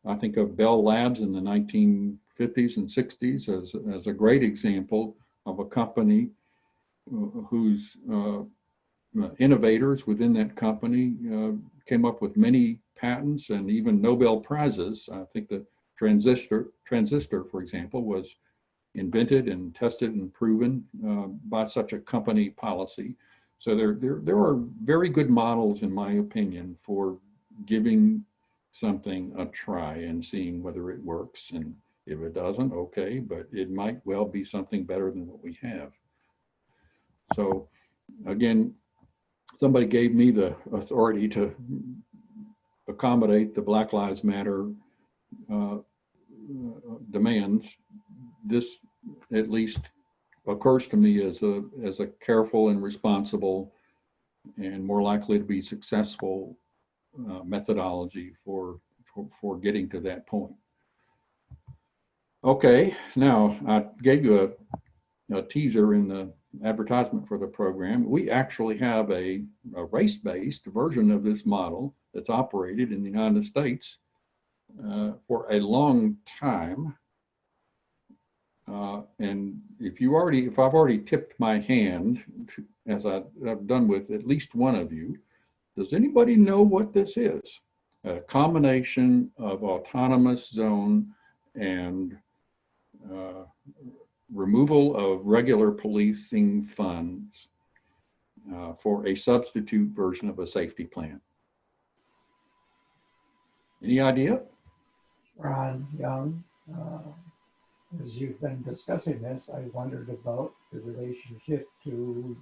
I think of Bell Labs in the 1950s and 60s as a great example of a company whose innovators within that company came up with many patents and even Nobel Prizes. I think the transistor, for example, was invented and tested and proven by such a company policy. So there are very good models, in my opinion, for giving something a try and seeing whether it works. And if it doesn't, okay, but it might well be something better than what we have. So again, somebody gave me the authority to accommodate the Black Lives Matter demands. This at least occurs to me as a careful and responsible and more likely to be successful methodology for getting to that point. Okay, now I gave you a teaser in the advertisement for the program. We actually have a race-based version of this model that's operated in the United States for a long time. And if I've already tipped my hand, as I've done with at least one of you, does anybody know what this is? A combination of autonomous zone and removal of regular policing funds for a substitute version of a safety plan. Any idea? Ron Young, as you've been discussing this, I wondered about the relationship to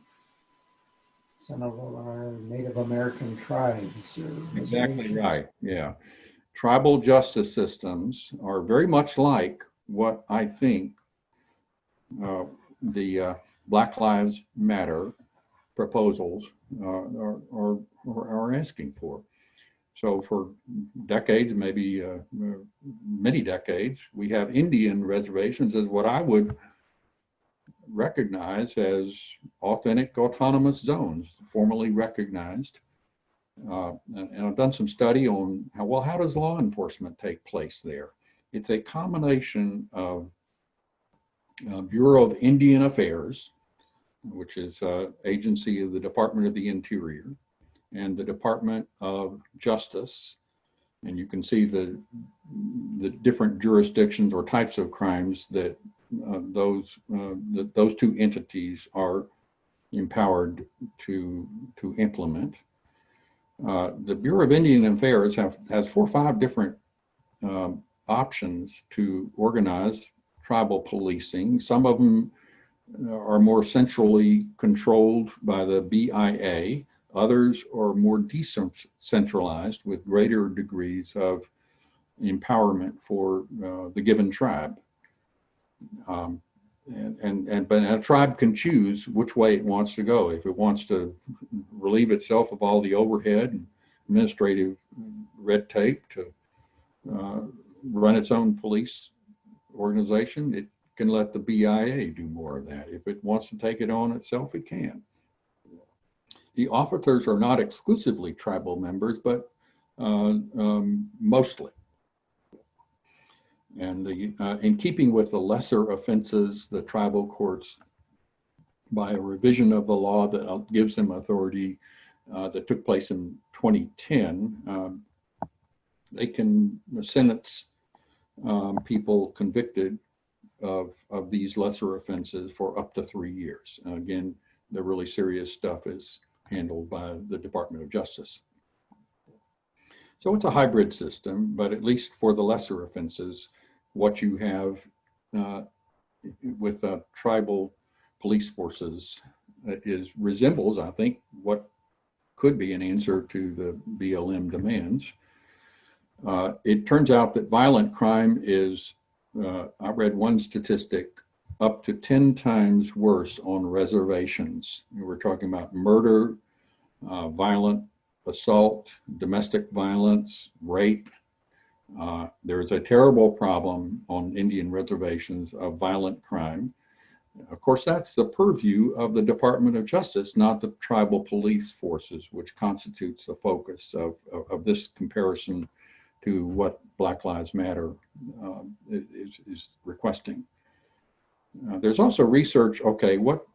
some of our Native American tribes. Exactly right, yeah. Tribal justice systems are very much like what I think the Black Lives Matter proposals are asking for. So for decades, maybe many decades, we have Indian reservations as what I would recognize as authentic autonomous zones, formally recognized. And I've done some study on how does law enforcement take place there? It's a combination of Bureau of Indian Affairs, which is an agency of the Department of the Interior, and the Department of Justice. And you can see the different jurisdictions or types of crimes that those two entities are empowered to implement. The Bureau of Indian Affairs has 4 or 5 different options to organize tribal policing. Some of them are more centrally controlled by the BIA. Others are more decentralized with greater degrees of empowerment for the given tribe. But a tribe can choose which way it wants to go. If it wants to relieve itself of all the overhead and administrative red tape to run its own police organization, it can let the BIA do more of that. If it wants to take it on itself, it can. The officers are not exclusively tribal members, but mostly. And in keeping with the lesser offenses, the tribal courts, by a revision of the law that gives them authority that took place in 2010, they can sentence people convicted of these lesser offenses for up to 3 years. Again, the really serious stuff is handled by the Department of Justice. So it's a hybrid system, but at least for the lesser offenses, what you have with tribal police forces resembles, I think, what could be an answer to the BLM demands. It turns out that violent crime is, I read one statistic, up to 10 times worse on reservations. We're talking about murder, violent assault, domestic violence, rape. There's a terrible problem on Indian reservations of violent crime. Of course, that's the purview of the Department of Justice, not the tribal police forces, which constitutes the focus of this comparison to what Black Lives Matter is requesting. There's also research, okay, what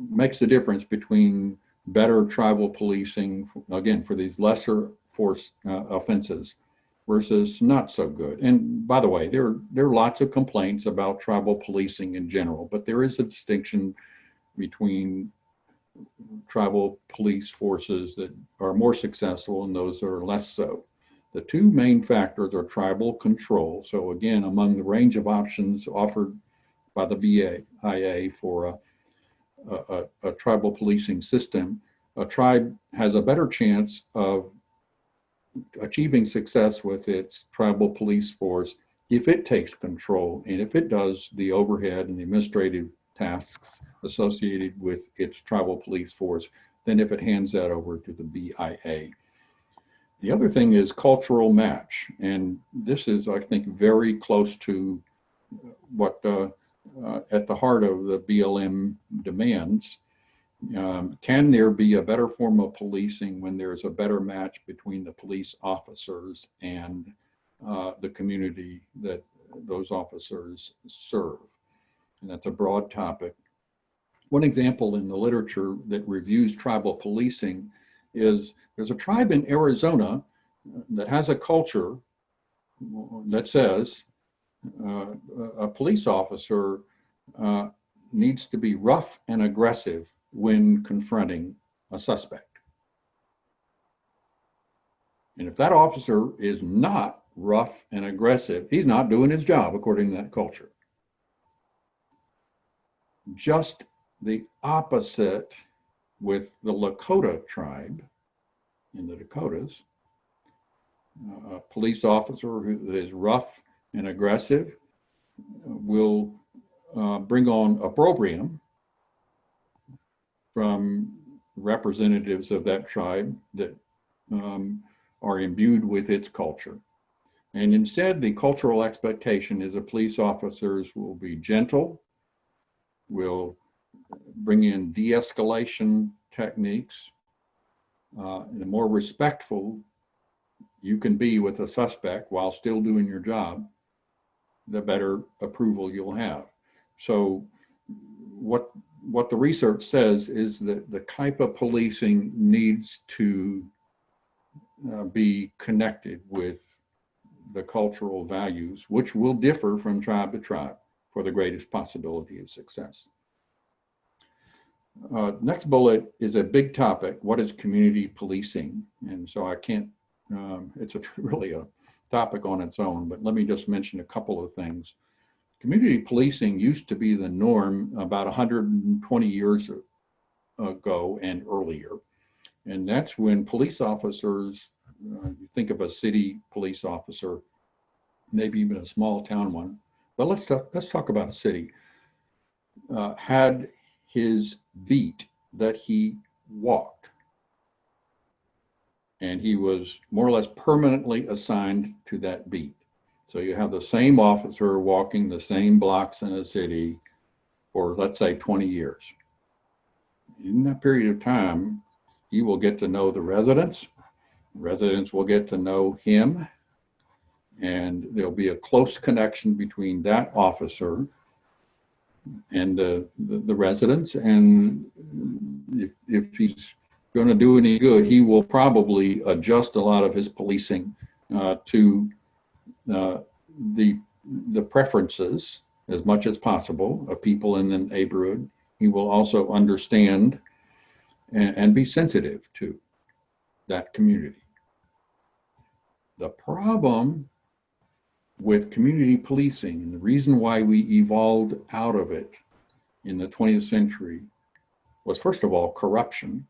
makes the difference between better tribal policing, again, for these lesser force offenses versus not so good. And by the way, there are lots of complaints about tribal policing in general, but there is a distinction between tribal police forces that are more successful and those that are less so. The 2 main factors are tribal control. So again, among the range of options offered by the BIA for a tribal policing system, a tribe has a better chance of achieving success with its tribal police force if it takes control and if it does the overhead and the administrative tasks associated with its tribal police force than if it hands that over to the BIA. The other thing is cultural match. And this is, I think, very close to what at the heart of the BLM demands. Can there be a better form of policing when there's a better match between the police officers and the community that those officers serve? And that's a broad topic. One example in the literature that reviews tribal policing is there's a tribe in Arizona that has a culture that says a police officer needs to be rough and aggressive when confronting a suspect. And if that officer is not rough and aggressive, he's not doing his job according to that culture. Just the opposite with the Lakota tribe in the Dakotas. A police officer who is rough and aggressive will bring on opprobrium from representatives of that tribe that are imbued with its culture. And instead, the cultural expectation is that police officers will be gentle, will bring in de-escalation techniques, and the more respectful you can be with a suspect while still doing your job, the better approval you'll have. So what the research says is that the type of policing needs to be connected with the cultural values, which will differ from tribe to tribe for the greatest possibility of success. Next bullet is a big topic. What is community policing? And so I can't, it's really a topic on its own, but let me just mention a couple of things. Community policing used to be the norm about 120 years ago and earlier. And that's when police officers, you think of a city police officer, maybe even a small town one, but let's talk about a city, had his beat that he walked. And he was more or less permanently assigned to that beat. So you have the same officer walking the same blocks in a city for, let's say, 20 years. In that period of time, he will get to know the residents. Residents will get to know him. And there'll be a close connection between that officer and the residents. And if he's going to do any good, he will probably adjust a lot of his policing to the preferences as much as possible of people in the neighborhood. He will also understand and be sensitive to that community. The problem with community policing, and the reason why we evolved out of it in the 20th century, was first of all corruption.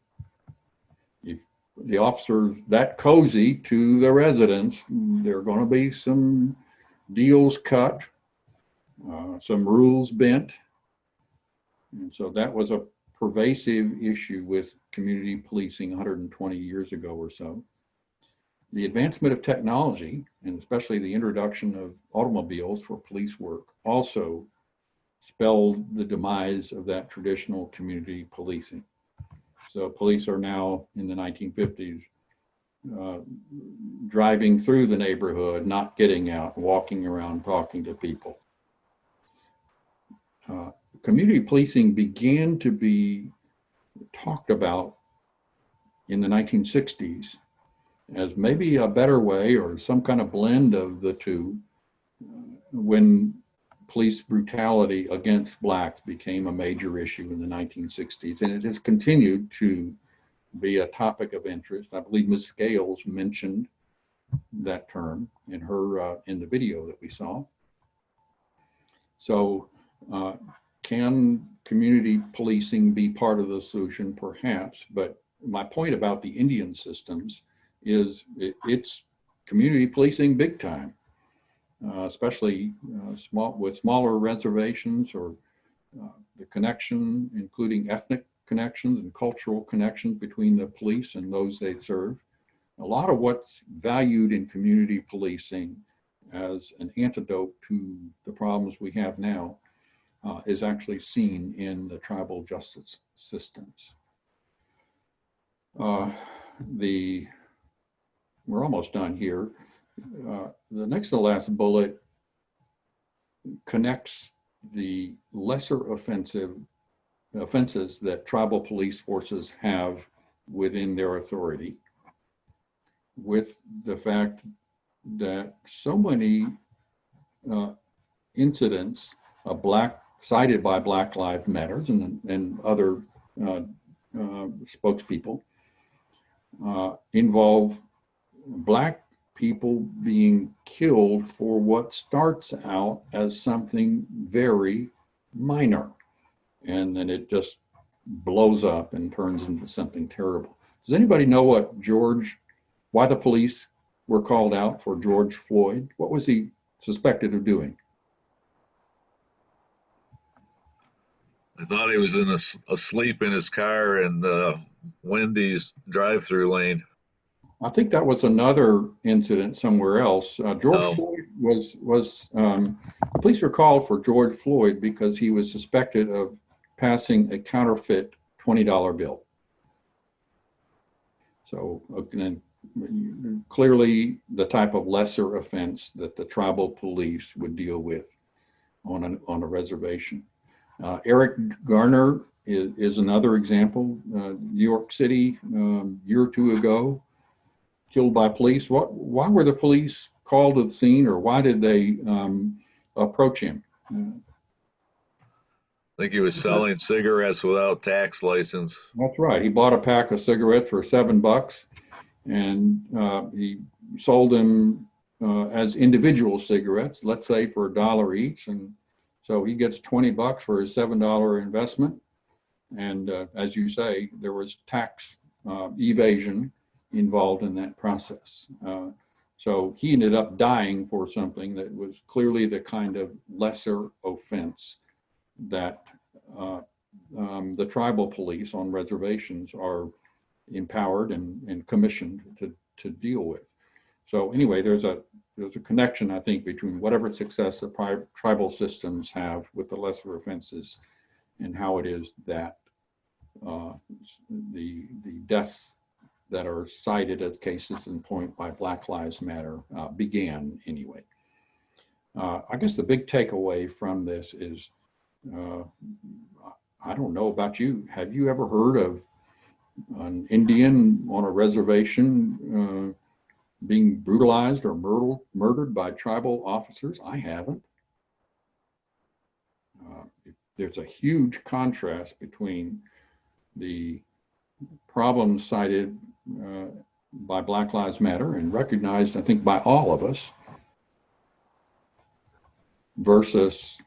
If the officers that cozy to the residents, there are going to be some deals cut, some rules bent. And so that was a pervasive issue with community policing 120 years ago or so. The advancement of technology, and especially the introduction of automobiles for police work, also spelled the demise of that traditional community policing. So police are now, in the 1950s, driving through the neighborhood, not getting out, walking around, talking to people. Community policing began to be talked about in the 1960s as maybe a better way or some kind of blend of the two when police brutality against blacks became a major issue in the 1960s. And it has continued to be a topic of interest. I believe Ms. Scales mentioned that term in her in the video that we saw. So can community policing be part of the solution? Perhaps, but my point about the Indian systems is it's community policing big time, especially with smaller reservations or the connection, including ethnic connections and cultural connections between the police and those they serve. A lot of what's valued in community policing as an antidote to the problems we have now is actually seen in the tribal justice systems. We're almost done here. The next to last bullet connects the lesser offenses that tribal police forces have within their authority with the fact that so many incidents of cited by Black Lives Matter and other spokespeople involve Black people being killed for what starts out as something very minor, and then it just blows up and turns into something terrible. Does anybody know why the police were called out for George Floyd? What was he suspected of doing? I thought he was asleep in his car in the Wendy's drive-through lane. I think that was another incident somewhere else. George Oh. Floyd was police were called for George Floyd because he was suspected of passing a counterfeit $20 bill. So clearly the type of lesser offense that the tribal police would deal with on a reservation. Eric Garner is another example. New York City, year or two ago, killed by police. Why were the police called to the scene, or why did they approach him? I think he was selling cigarettes without tax license. That's right. He bought a pack of cigarettes for $7, and he sold them as individual cigarettes, let's say for $1 each. And so he gets $20 for his $7 investment. And as you say, there was tax evasion involved in that process. So he ended up dying for something that was clearly the kind of lesser offense that the tribal police on reservations are empowered and commissioned to deal with. So anyway, there's a connection, I think, between whatever success the tribal systems have with the lesser offenses and how it is that the deaths that are cited as cases in point by Black Lives Matter began anyway. I guess the big takeaway from this is, I don't know about you, have you ever heard of an Indian on a reservation being brutalized or murdered by tribal officers? I haven't. There's a huge contrast between the problems cited by Black Lives Matter and recognized, I think, by all of us, versus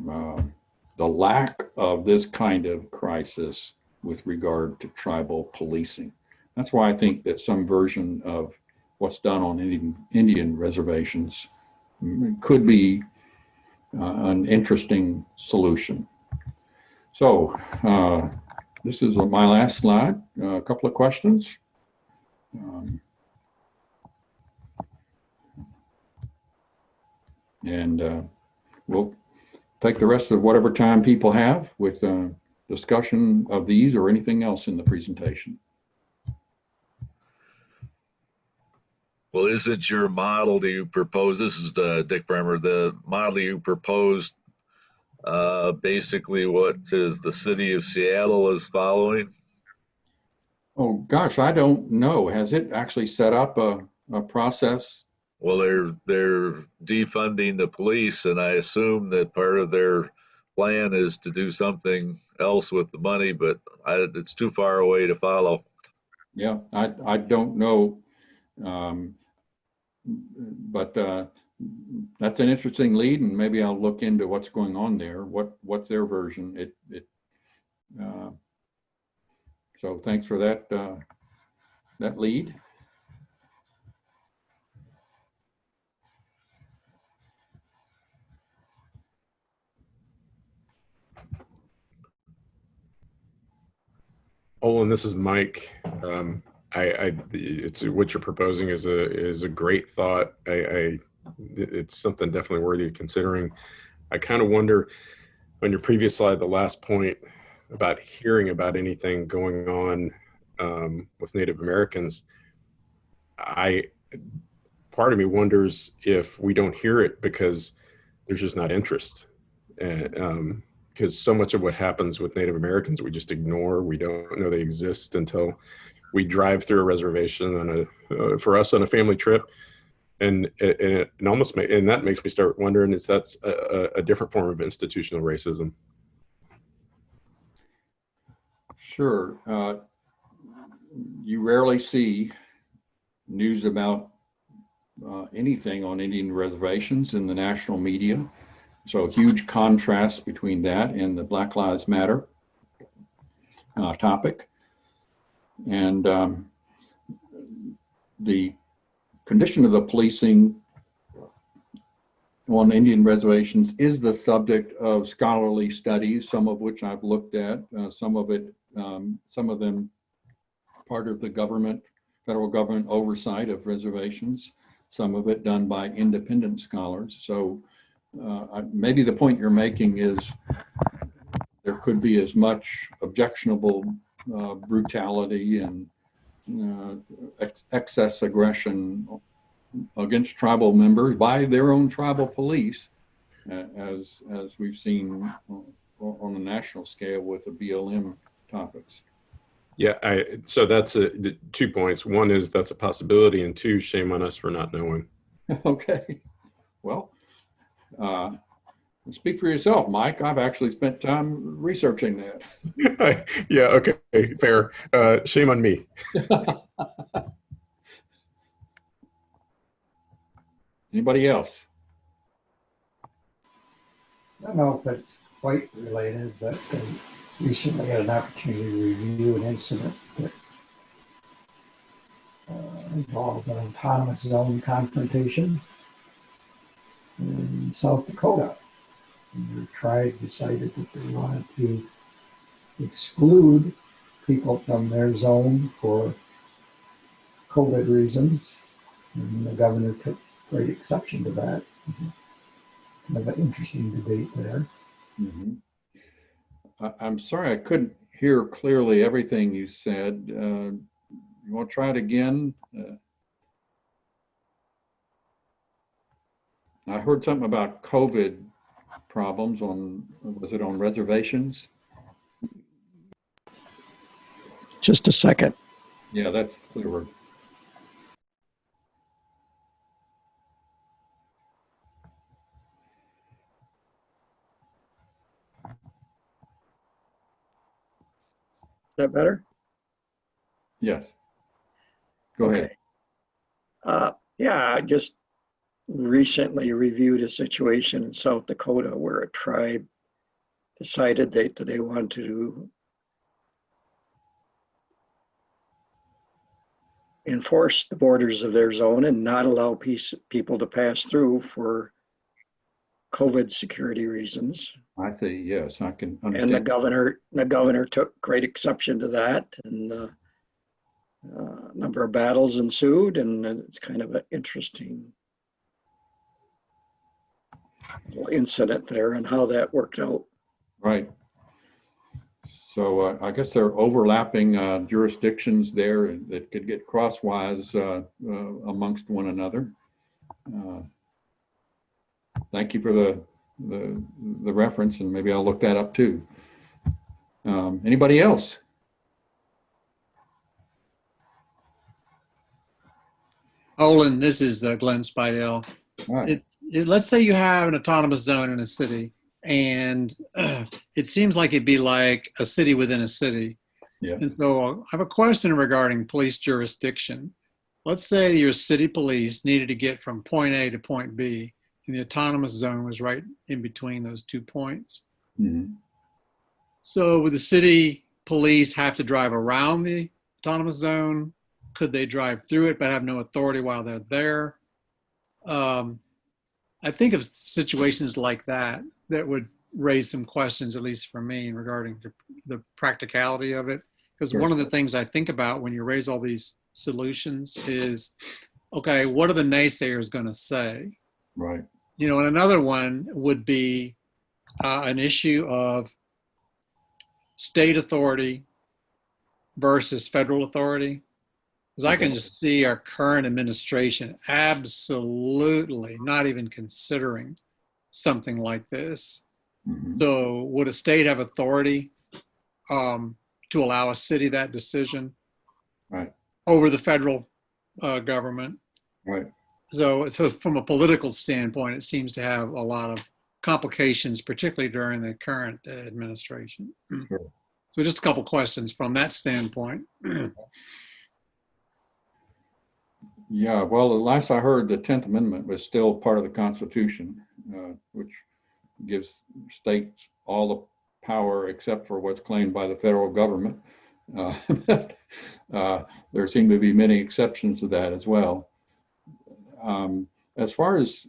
the lack of this kind of crisis with regard to tribal policing. That's why I think that some version of what's done on Indian reservations could be an interesting solution. So this is my last slide. A couple of questions. And we'll take the rest of whatever time people have with discussion of these or anything else in the presentation. Well, isn't your model that you propose, this is Dick Bremer, the model you proposed basically what is the city of Seattle is following? Oh gosh, I don't know. Has it actually set up a process? Well, they're defunding the police, and I assume that part of their plan is to do something else with the money, but it's too far away to follow. Yeah, I don't know. But that's an interesting lead, and maybe I'll look into what's going on there. What's their version? So thanks for that that lead. Olin, this is Mike. It's what you're proposing is a great thought. It's something definitely worthy of considering. I kind of wonder, on your previous slide, the last point about hearing about anything going on with Native Americans, part of me wonders if we don't hear it because there's just not interest. Because so much of what happens with Native Americans we just ignore. We don't know they exist until we drive through a reservation for us on a family trip, and it almost that makes me start wondering if that's a different form of institutional racism. Sure. You rarely see news about anything on Indian reservations in the national media. So huge contrast between that and the Black Lives Matter topic. And the condition of the policing on Indian reservations is the subject of scholarly studies, some of which I've looked at, some of them part of the government, federal government oversight of reservations, some of it done by independent scholars. So maybe the point you're making is there could be as much objectionable brutality and excess aggression against tribal members by their own tribal police, as we've seen on a national scale with the BLM topics. Yeah, so that's the 2 points. One is that's a possibility, and two, shame on us for not knowing. Okay, well, speak for yourself, Mike. I've actually spent time researching that. Yeah, okay, fair. Shame on me. Anybody else? I don't know if it's quite related, but I recently had an opportunity to review an incident that involved an autonomous zone confrontation in South Dakota. And the tribe decided that they wanted to exclude people from their zone for COVID reasons. And the governor took great exception to that. Kind of an interesting debate there. Mm-hmm. I'm sorry, I couldn't hear clearly everything you said. You want to try it again? I heard something about COVID problems was it on reservations? Just a second. Yeah, that's clearer. Is that better? Yes. Go ahead. Yeah, I just recently reviewed a situation in South Dakota where a tribe decided that they wanted to enforce the borders of their zone and not allow people to pass through for COVID security reasons. I see. Yes, I can And understand. the governor took great exception to that, and a number of battles ensued, and it's kind of an interesting little incident there and how that worked out. Right. So I guess there are overlapping jurisdictions there that could get crosswise amongst one another. Thank you for the reference, and maybe I'll look that up too. Anybody else? Olin, this is Glenn Spidell. All right. Let's say you have an autonomous zone in a city, and it seems like it'd be like a city within a city. Yeah. And so I have a question regarding police jurisdiction. Let's say your city police needed to get from point A to point B, and the autonomous zone was right in between those 2 points. Mm-hmm. So would the city police have to drive around the autonomous zone? Could they drive through it but have no authority while they're there? I think of situations like that would raise some questions, at least for me, regarding the practicality of it. Because Sure. One of the things I think about when you raise all these solutions is, okay, what are the naysayers going to say? Right. You know, and another one would be an issue of state authority versus federal authority. Because I can just see our current administration absolutely not even considering something like this. Mm-hmm. So would a state have authority to allow a city that decision Right. over the federal government? Right. So from a political standpoint, it seems to have a lot of complications, particularly during the current administration. Sure. So just a couple questions from that standpoint. Yeah, well, the last I heard, the 10th Amendment was still part of the Constitution, which gives states all the power except for what's claimed by the federal government. There seem to be many exceptions to that as well. As far as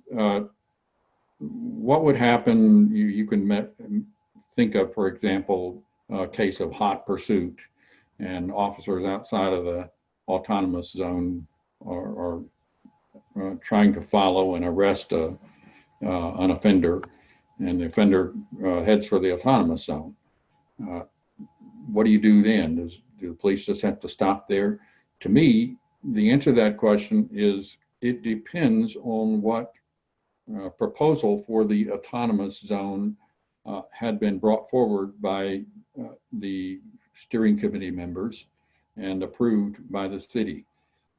what would happen? You can think of, for example, a case of hot pursuit, and officers outside of the autonomous zone are trying to follow and arrest an offender, and the offender heads for the autonomous zone. What do you do then? Do the police just have to stop there? To me, the answer to that question is it depends on what proposal for the autonomous zone had been brought forward by the steering committee members and approved by the city.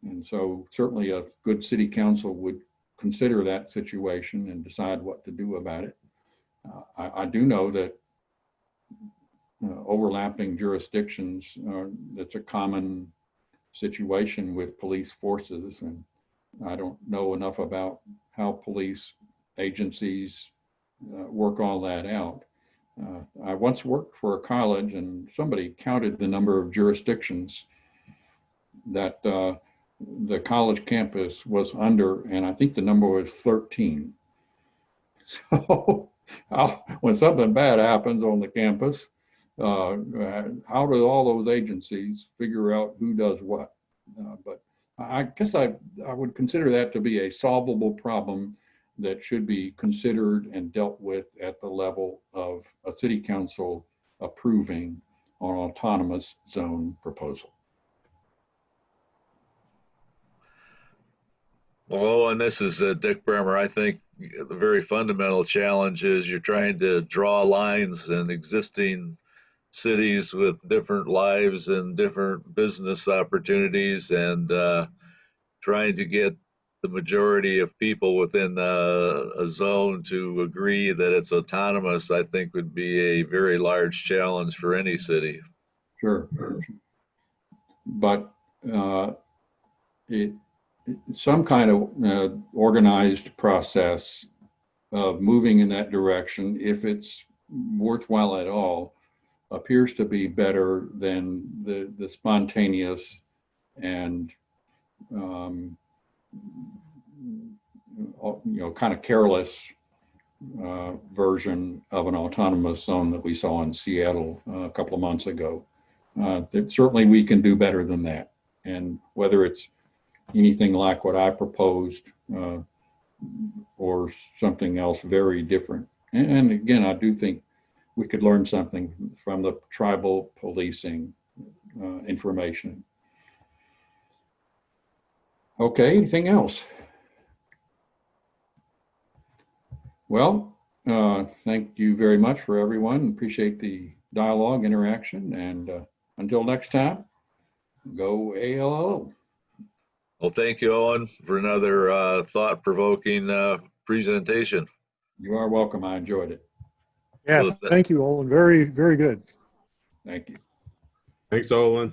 And so certainly a good city council would consider that situation and decide what to do about it. I do know that overlapping jurisdictions, that's a common situation with police forces, and I don't know enough about how police agencies work all that out. I once worked for a college, and somebody counted the number of jurisdictions that the college campus was under, and I think the number was 13. So when something bad happens on the campus, how do all those agencies figure out who does what? But I guess I would consider that to be a solvable problem that should be considered and dealt with at the level of a city council approving an autonomous zone proposal. Well, and this is Dick Bremer. I think the very fundamental challenge is you're trying to draw lines in existing cities with different lives and different business opportunities, and trying to get the majority of people within a zone to agree that it's autonomous, I think would be a very large challenge for any city. Sure. But some kind of organized process of moving in that direction, if it's worthwhile at all, appears to be better than the spontaneous and kind of careless version of an autonomous zone that we saw in Seattle a couple of months ago. Certainly we can do better than that. And whether it's anything like what I proposed or something else very different. And again, I do think we could learn something from the tribal policing information. Okay, anything else? Well, thank you very much for everyone. Appreciate the dialogue, interaction, and until next time, go ALLO. Well, thank you, Owen, for another thought-provoking presentation. You are welcome. I enjoyed it. Yeah, thank you, Olin. Very, very good. Thank you. Thanks, Olin.